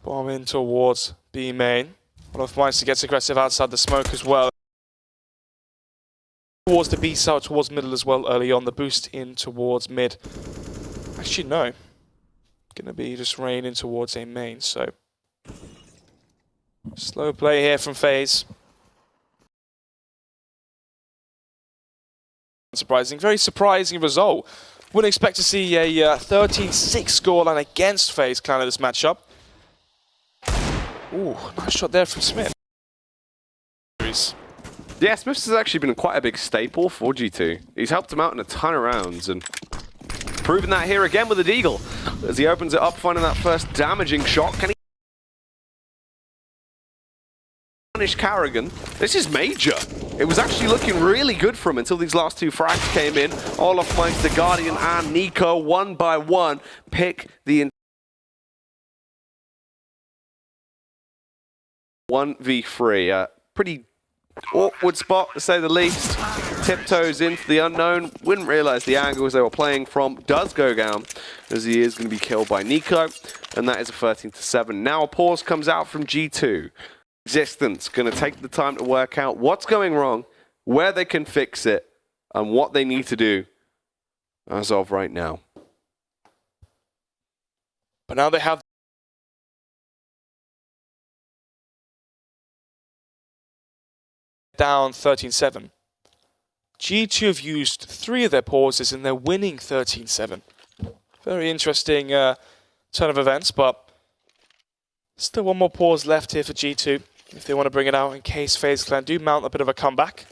Bomb in towards B main. Olaf Meister gets aggressive outside the smoke as well. Towards the B side, towards middle as well early on. The boost in towards mid. Actually, no. Gonna be just Rain in towards a main, so... Slow play here from FaZe. Surprising, very surprising result. Wouldn't expect to see a 13-6 scoreline against FaZe Clan in this matchup. Ooh, nice shot there from Smith. Yeah, Smiths has actually been quite a big staple for G2. He's helped him out in a ton of rounds, and proving that here again with the Deagle. As he opens it up, finding that first damaging shot. Can he punish Carrigan? This is major. It was actually looking really good for him until these last two frags came in. Olaf Meister, Guardian, and Nico, one by one, pick the 1v3. Pretty awkward spot, to say the least. Tiptoes into the unknown. Wouldn't realize the angles they were playing from. Does go down, as he is going to be killed by Nico. And that is a 13-7. Now a pause comes out from G2. Existence going to take the time to work out what's going wrong, where they can fix it, and what they need to do as of right now. But now they have down 13-7. G2 have used 3 of their pauses and they're winning 13-7. Very interesting turn of events, but still one more pause left here for G2 if they want to bring it out in case FaZe Clan do mount a bit of a comeback.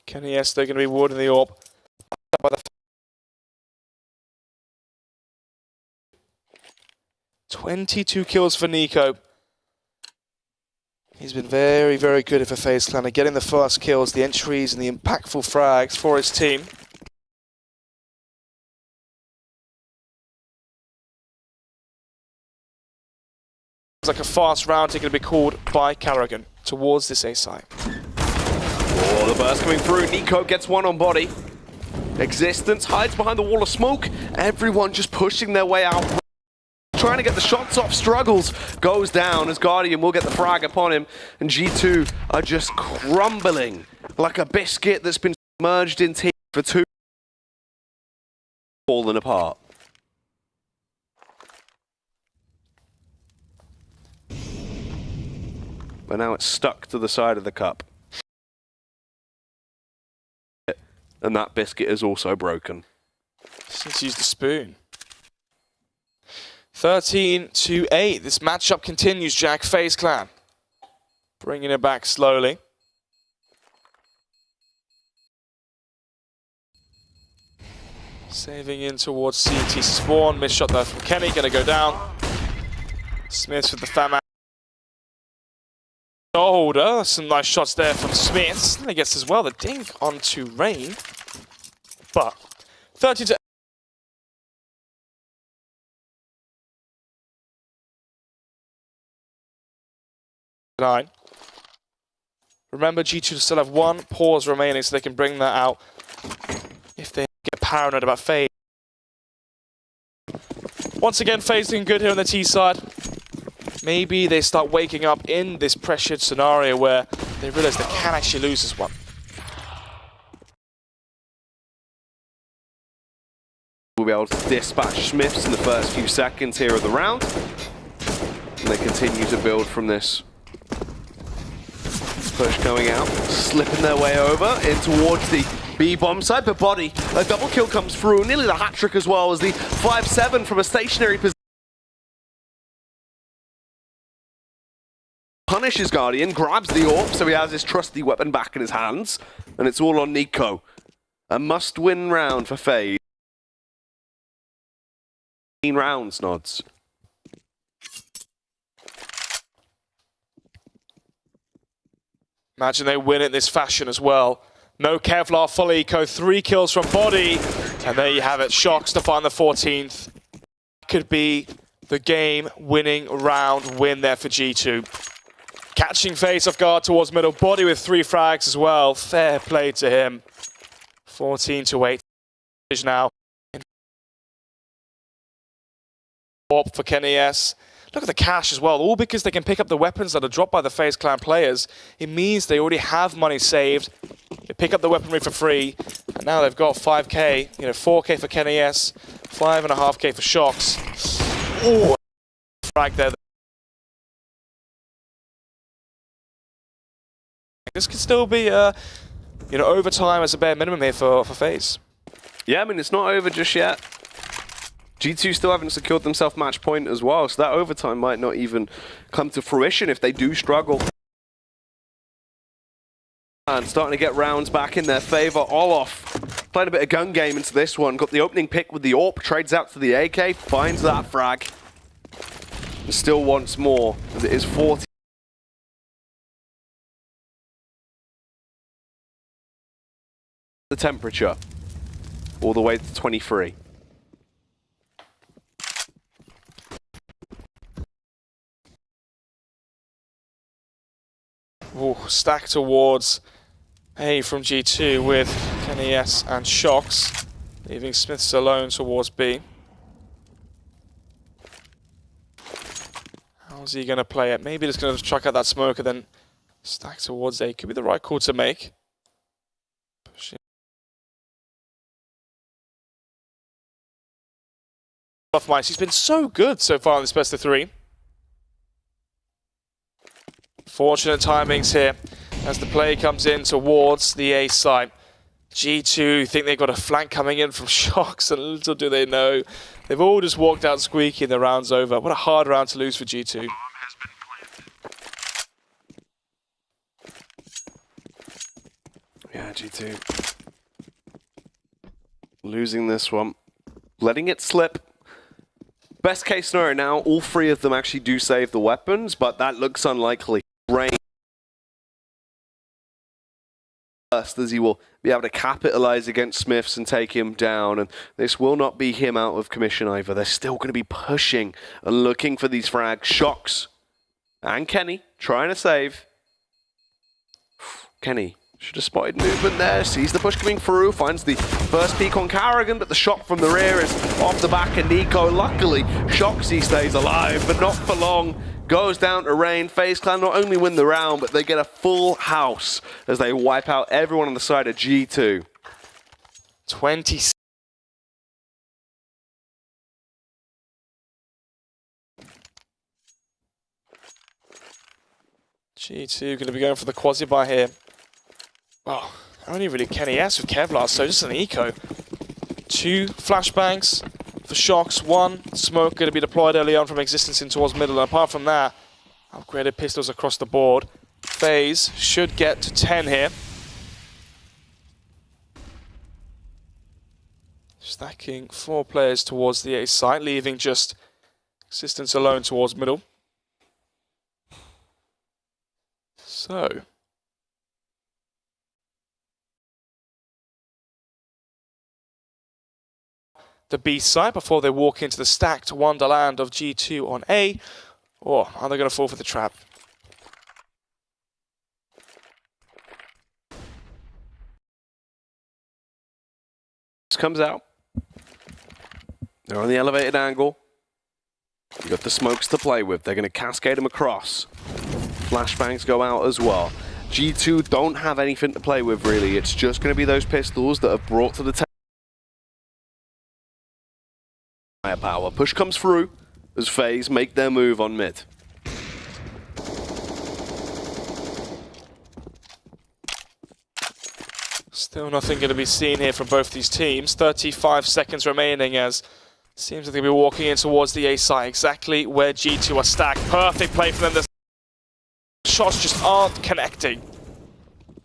Kenny, yes, they're going to be warding the orb. 22 kills for Nico. He's been very, very good for FaZe Clan at getting the first kills, the entries, and the impactful frags for his team. It's like a fast round going to be called by Carrigan towards this A site. Oh, the burst coming through. Nico gets one on body. Existence hides behind the wall of smoke. Everyone just pushing their way out. Trying to get the shots off, struggles, goes down as Guardian will get the frag upon him, and G2 are just crumbling like a biscuit that's been submerged in tea for 2, falling apart. But now it's stuck to the side of the cup. And that biscuit is also broken. Since used the spoon. 13-8. This matchup continues, Jack. FaZe Clan bringing it back slowly. Saving in towards CT spawn. Missed shot there from Kenny. Going to go down. Smiths with the fam. Holder. Some nice shots there from Smiths. And he gets as well the dink onto Rain. But 13-8. Remember, G2 still have one pause remaining, so they can bring that out if they get paranoid about FaZe. Once again, FaZe doing good here on the T side. Maybe they start waking up in this pressured scenario where they realize they can actually lose this one. We'll be able to dispatch Smiths in the first few seconds here of the round. And they continue to build from this. Push going out, slipping their way over in towards the B-bomb side, but body. A double kill comes through, nearly the hat-trick as well as the 5-7 from a stationary position. Punishes Guardian, grabs the AWP, so he has his trusty weapon back in his hands, and it's all on Nico. A must-win round for FaZe. 15 rounds, Nods. Imagine they win it this fashion as well. No Kevlar, full eco, 3 kills from body. And there you have it, Shocks to find the 14th. Could be the game-winning round win there for G2. Catching FaZe off guard towards middle, body with 3 frags as well. Fair play to him. 14-8 now. For Kenny S. Look at the cash as well, all because they can pick up the weapons that are dropped by the FaZe Clan players. It means they already have money saved. They pick up the weaponry for free, and now they've got 5k, 4k for Kenny S, 5.5k for Shocks. Oh, frag there. This could still be, overtime as a bare minimum here for FaZe. Yeah, I mean, it's not over just yet. G2 still haven't secured themselves match point as well, so that overtime might not even come to fruition if they do struggle. And starting to get rounds back in their favor. Olof playing a bit of gun game into this one. Got the opening pick with the AWP, trades out to the AK, finds that frag. And still wants more, as it is 40. The temperature, all the way to 23. Ooh, stack towards A from G2 with Kenny S and Shocks, leaving Smiths alone towards B. How's he going to play it? Maybe just going to chuck out that smoke and then stack towards A. Could be the right call to make. Off mice. He's been so good so far in this best of 3. Fortunate timings here as the play comes in towards the A site. G2 think they've got a flank coming in from Shocks, and little do they know, they've all just walked out squeaky and the round's over. What a hard round to lose for G2. Yeah, G2 losing this one, letting it slip. Best case scenario now, all 3 of them actually do save the weapons, but that looks unlikely. Rain first, as he will be able to capitalize against Smiths and take him down. And this will not be him out of commission either. They're still going to be pushing and looking for these frags. Shox and Kenny trying to save. Kenny should have spotted movement there, sees the push coming through, finds the first peek on Carrigan, but the shot from the rear is off the back of Nico. Luckily, Shoxy stays alive, but not for long. Goes down to Rain. FaZe Clan not only win the round, but they get a full house as they wipe out everyone on the side of G2. 20. G2 going to be going for the quasi-buy here. Well, only really Kenny S with Kevlar, so just an eco. 2 flashbangs for Shox, 1 smoke going to be deployed early on from Existence in towards middle, and apart from that, upgraded pistols across the board. FaZe should get to 10 here. Stacking 4 players towards the A site, leaving just Existence alone towards middle. So the B site before they walk into the stacked wonderland of G2 on A, or are they going to fall for the trap? This comes out. They're on the elevated angle. You've got the smokes to play with. They're going to cascade them across. Flashbangs go out as well. G2 don't have anything to play with, really. It's just going to be those pistols that have brought to the table. Firepower. Push comes through as FaZe make their move on mid. Still nothing going to be seen here from both these teams. 35 seconds remaining as seems like they'll be walking in towards the A site, exactly where G2 are stacked. Perfect play for them. The shots just aren't connecting.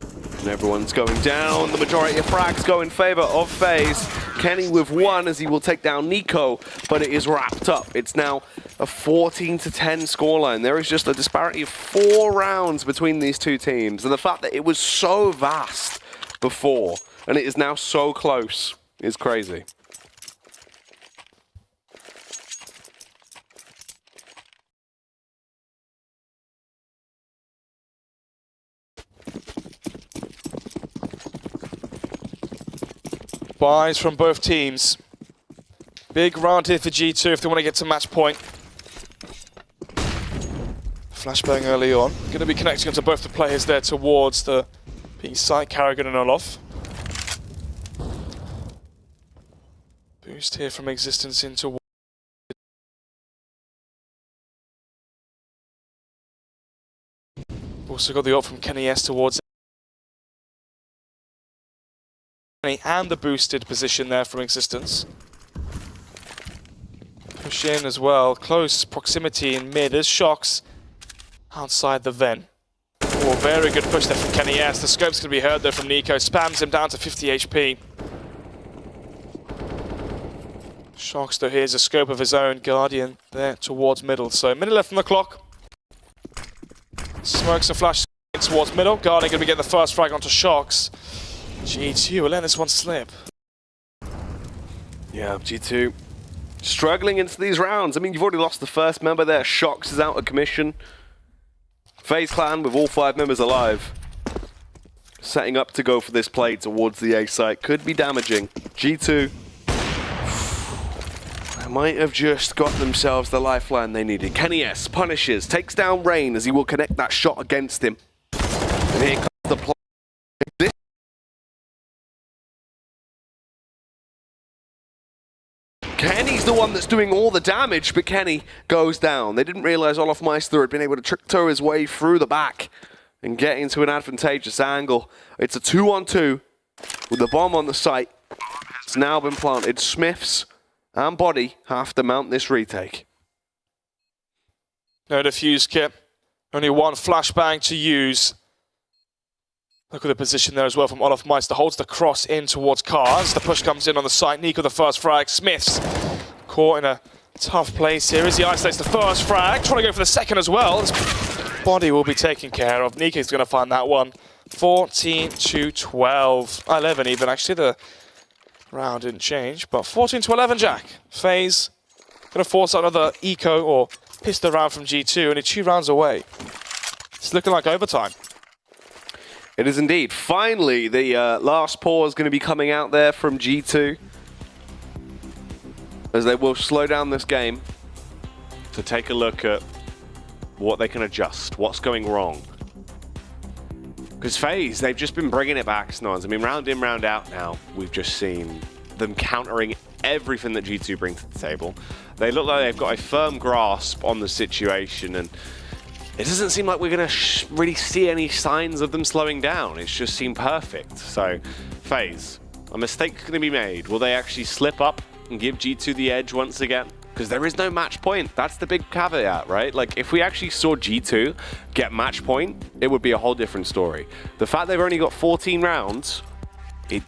And everyone's going down. The majority of frags go in favor of FaZe. Kenny with 1 as he will take down Nico, but it is wrapped up. It's now a 14-10 scoreline. There is just a disparity of 4 rounds between these two teams. And the fact that it was so vast before, and it is now so close, is crazy. Buys from both teams. Big round here for G2 if they want to get to match point. Flashbang early on. Going to be connecting onto both the players there towards the B site, Carrigan and Olof. Boost here from Existence into. Also got the ult from Kenny S towards. And the boosted position there from Existence. Push in as well, close proximity in mid as Shox outside the vent. Oh, very good push there from Kenny S. The scope's going to be heard there from Nico, spams him down to 50 HP. Shox though here's a scope of his own, Guardian there towards middle. So a minute left on the clock. Smokes and flash towards middle. Guardian going to be getting the first frag onto Shox. G2 will let this one slip. Yeah, G2 struggling into these rounds. I mean, you've already lost the first member there. Shox is out of commission. FaZe Clan with all 5 members alive. Setting up to go for this play towards the A site. Could be damaging. G2 might have just got themselves the lifeline they needed. Kenny S punishes, takes down Rain as he will connect that shot against him. And here comes the play. Kenny's the one that's doing all the damage, but Kenny goes down. They didn't realize Olof Meister had been able to trick-toe his way through the back and get into an advantageous angle. It's a 2-on-2 with the bomb on the site. It's now been planted. Smiths and Body have to mount this retake. No defuse kit. Only 1 flashbang to use. Look at the position there as well from Olof Meister. Holds the cross in towards Cars. The push comes in on the site. Nico the first frag. Smiths caught in a tough place here as he isolates the first frag. Trying to go for the second as well. His Body will be taken care of. Nico's going to find that one 14 to 12. 11 even. Actually, the round didn't change, but 14 to 11, Jack. FaZe going to force out another eco or pistol round from G2, only 2 rounds away. It's looking like overtime. It is indeed. Finally, the last pause is going to be coming out there from G2, as they will slow down this game To take a look at what they can adjust, what's going wrong. Because FaZe, they've just been bringing it back, Snons. I mean, round in, round out now, we've just seen them countering everything that G2 bring to the table. They look like they've got a firm grasp on the situation, and it doesn't seem like we're going to really see any signs of them slowing down. It's just seemed perfect. So, FaZe, a mistake going to be made. Will they actually slip up and give G2 the edge once again? Because there is no match point. That's the big caveat, right? Like, if we actually saw G2 get match point, it would be a whole different story. The fact they've only got 14 rounds, it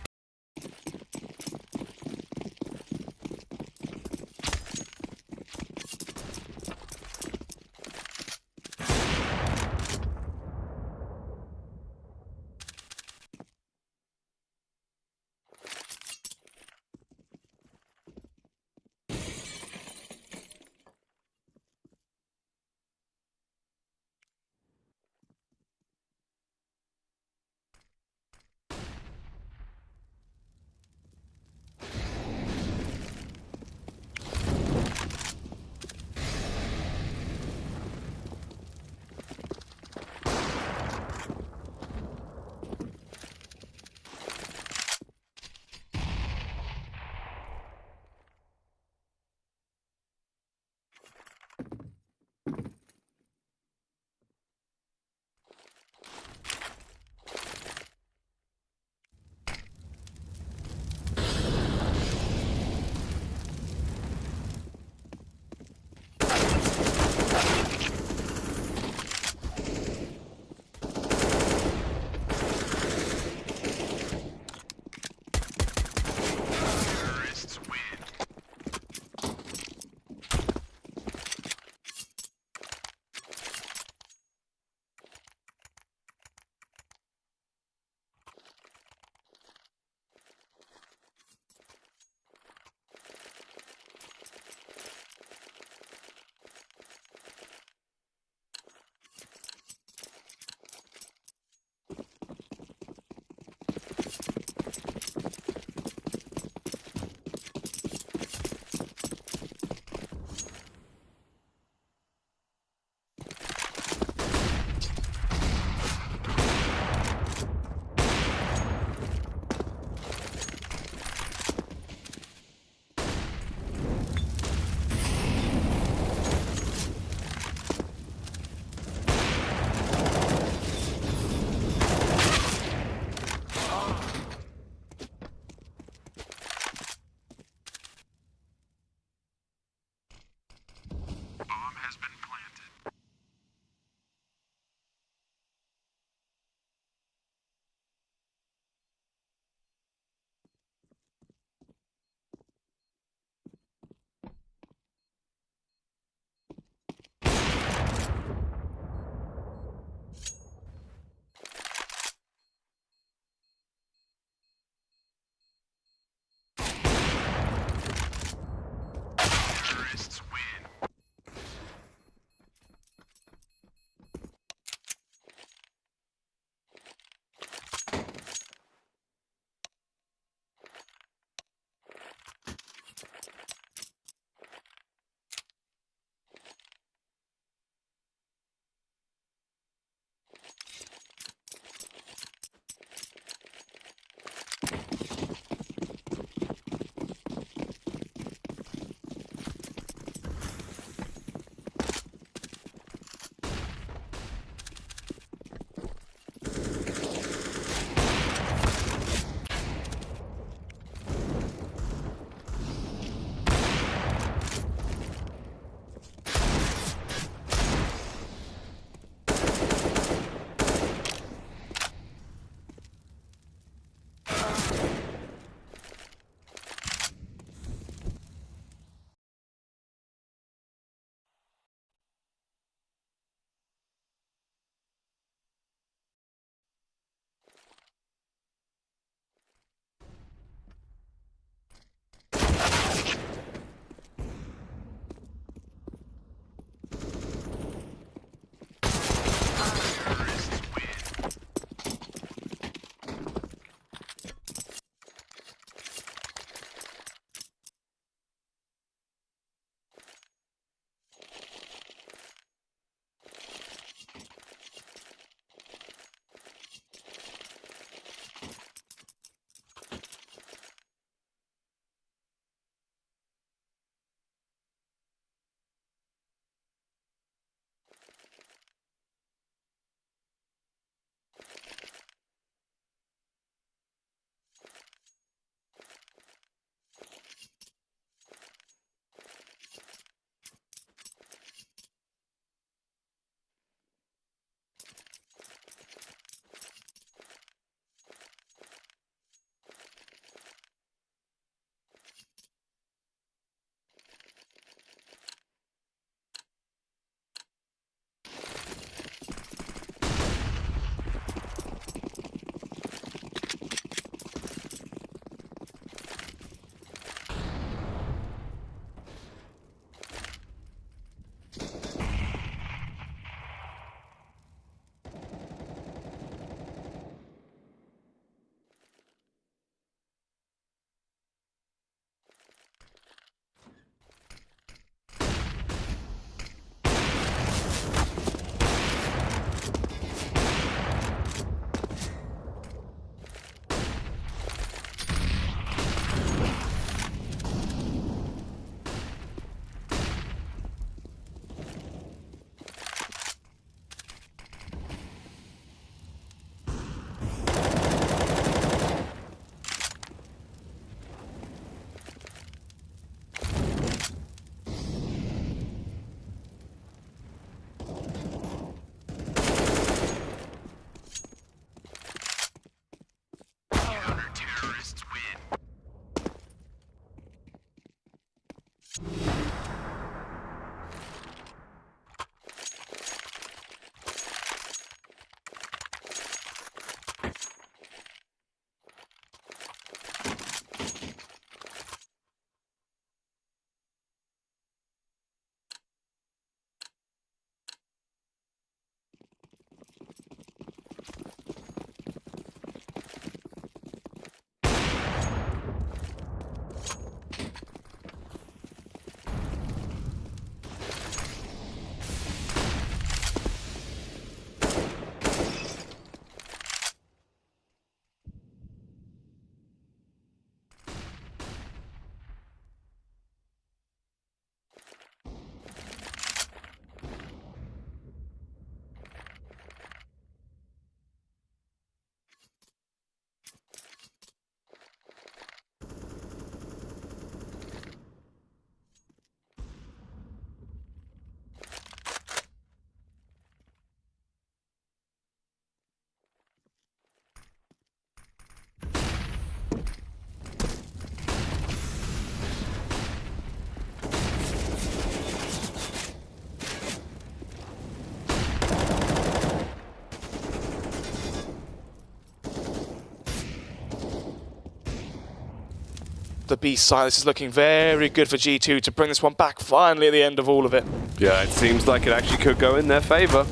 the B side. This is looking very good for G2 to bring this one back finally at the end of all of it. Yeah, it seems like it actually could go in their favor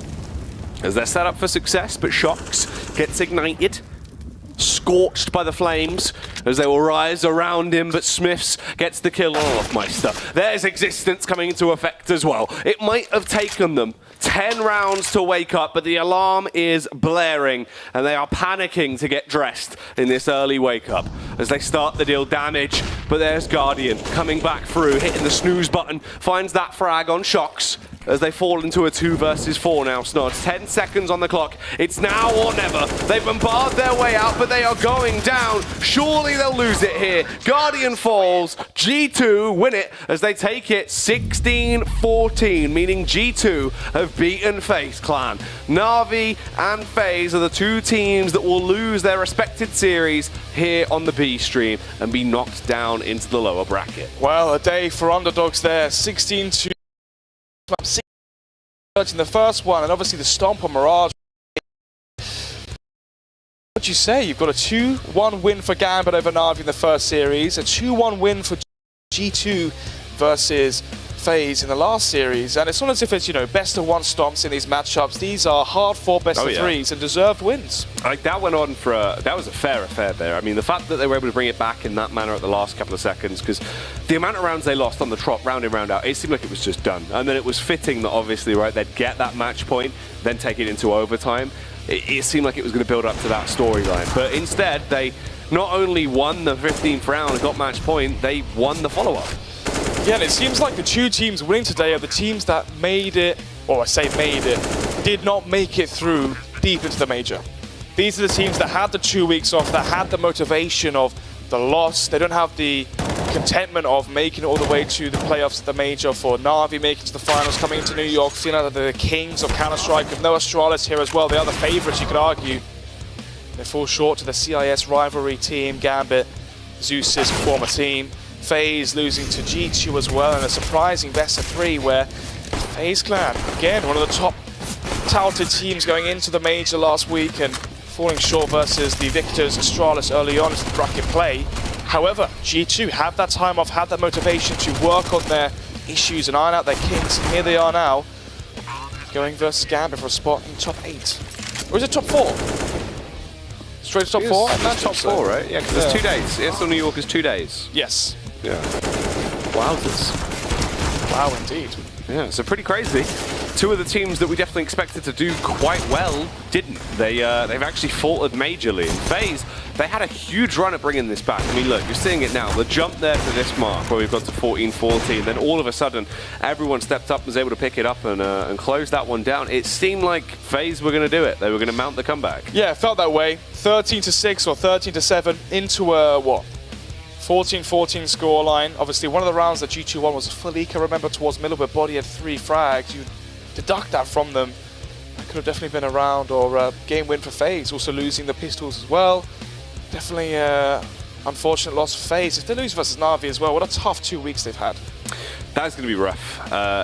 as they're set up for success, but Shox gets ignited, scorched by the flames as they will rise around him, but Smiths gets the kill on Olofmeister. There's existence coming into effect as well. It might have taken them 10 rounds to wake up, but the alarm is blaring and they are panicking to get dressed in this early wake up as they start the deal damage. But there's Guardian coming back through, hitting the snooze button, finds that frag on Shox as they fall into a 2 versus 4 now. Snods, 10 seconds on the clock. It's now or never. They bombard their way out, but they are going down. Surely they'll lose it here. Guardian falls. G2 win it as they take it 16-14, meaning G2 have beaten FaZe Clan. Na'Vi and FaZe are the two teams that will lose their respected series here on the B stream and be knocked down into the lower bracket. Well, a day for underdogs there. 16-2. In the first one, and obviously the stomp on Mirage. What'd you say? You've got a 2-1 win for Gambit over Na'Vi in the first series, a 2-1 win for G2 versus FaZe in the last series, and it's not as if it's, you know, best of 1 stomps in these matchups. These are hard-fought best of 3s and deserved wins. Like, that went on for that was a fair affair there. I mean, the fact that they were able to bring it back in that manner at the last couple of seconds, because the amount of rounds they lost on the trot, round in, round out, it seemed like it was just done. And then it was fitting that, obviously, right, they'd get that match point, then take it into overtime. It seemed like it was going to build up to that storyline. But instead, they not only won the 15th round and got match point, they won the follow-up. Yeah, and it seems like the two teams winning today are the teams that made it, or I say made it, did not make it through deep into the major. These are the teams that had the 2 weeks off, that had the motivation of the loss. They don't have the contentment of making it all the way to the playoffs at the major. For Na'Vi making it to the finals, coming into New York, seeing out the kings of Counter-Strike, with no Astralis here as well. They are the favorites, you could argue. They fall short to the CIS rivalry team, Gambit, Zeus's former team. FaZe losing to G2 as well, and a surprising best of 3 where FaZe Clan, again, one of the top touted teams going into the major last week and falling short versus the victors Astralis early on into the bracket play. However, G2 had that time off, had that motivation to work on their issues and iron out their kinks, and here they are now, going versus Gambit for a spot in top 8. Or is it top 4? Straight to top 4? Top 4, right? Yeah, because there's 2 days. ESL New York is 2 days. Yes. Yeah. Wowzers. Wow, indeed. Yeah, so pretty crazy. 2 of the teams that we definitely expected to do quite well didn't. They've actually faltered majorly. And FaZe, they had a huge run at bringing this back. I mean, look, you're seeing it now. The jump there to this mark where we've got to 14-14, then all of a sudden, everyone stepped up and was able to pick it up and close that one down. It seemed like FaZe were going to do it. They were going to mount the comeback. Yeah, it felt that way. 13-6 or 13-7 into a, what? 14-14 scoreline. Obviously, one of the rounds that G2 won was a Felica, remember, towards middle, where Body had 3 frags. You deduct that from them. That could have definitely been a round or a game win for FaZe. Also losing the pistols as well. Definitely unfortunate loss for FaZe. If they lose versus Na'Vi as well, what a tough 2 weeks they've had. That's going to be rough.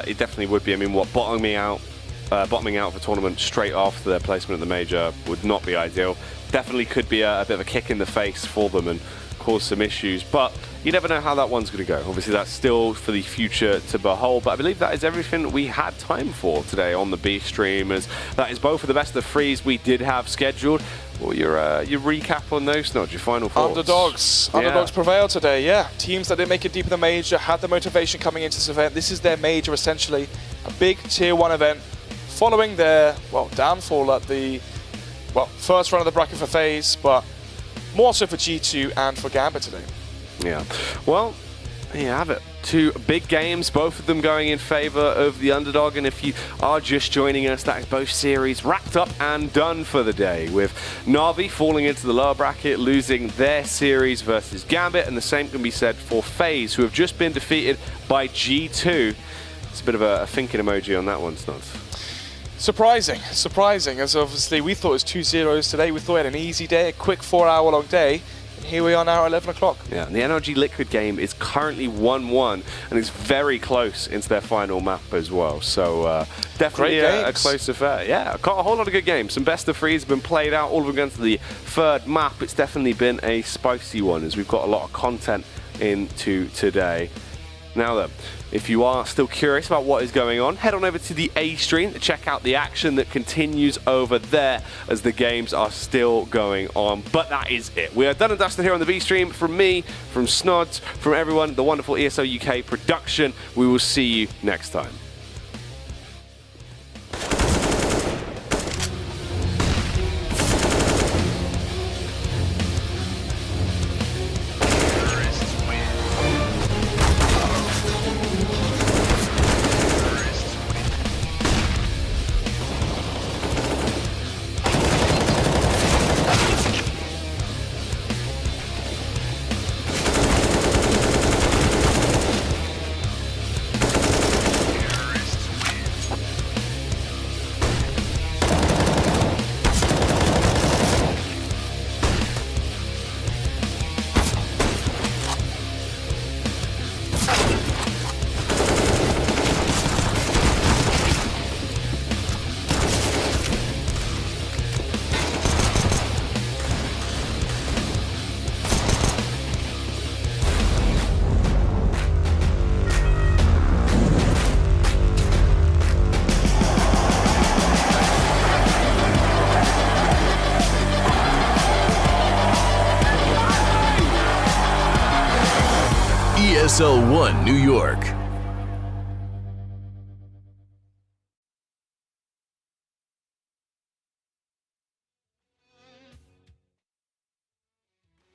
It definitely would be. I mean, what, bottoming out for tournament straight after their placement at the major would not be ideal. Definitely could be a bit of a kick in the face for them and cause some issues, but you never know how that one's going to go. Obviously, that's still for the future to behold, but I believe that is everything we had time for today on the B stream, as that is both of the best of 3s we did have scheduled. Well, your recap on those, not your final thoughts. Underdogs. Yeah. Underdogs prevailed today, yeah. Teams that didn't make it deep in the major had the motivation coming into this event. This is their major, essentially. A big Tier 1 event following their, well, downfall at the, well, first run of the bracket for FaZe, but more so for G2 and for Gambit today. Yeah. Well, there you have it. 2 big games, both of them going in favor of the underdog. And if you are just joining us, that is both series wrapped up and done for the day, with Na'Vi falling into the lower bracket, losing their series versus Gambit. And the same can be said for FaZe, who have just been defeated by G2. It's a bit of a thinking emoji on that one, Snods. Surprising, as obviously we thought it was 2-0s today. We thought we had an easy day, a quick 4-hour-long day. And here we are now at 11 o'clock. Yeah, and the NRG Liquid game is currently 1-1, and it's very close into their final map as well. So definitely a close affair. Yeah, a whole lot of good games. Some best of 3s have been played out, all of them against the 3rd map. It's definitely been a spicy one, as we've got a lot of content into today. Now then, if you are still curious about what is going on, head on over to the A stream to check out the action that continues over there as the games are still going on. But that is it. We are done and dusted here on the B stream. From me, from Snods, from everyone, the wonderful ESL UK production. We will see you next time. ESL One New York.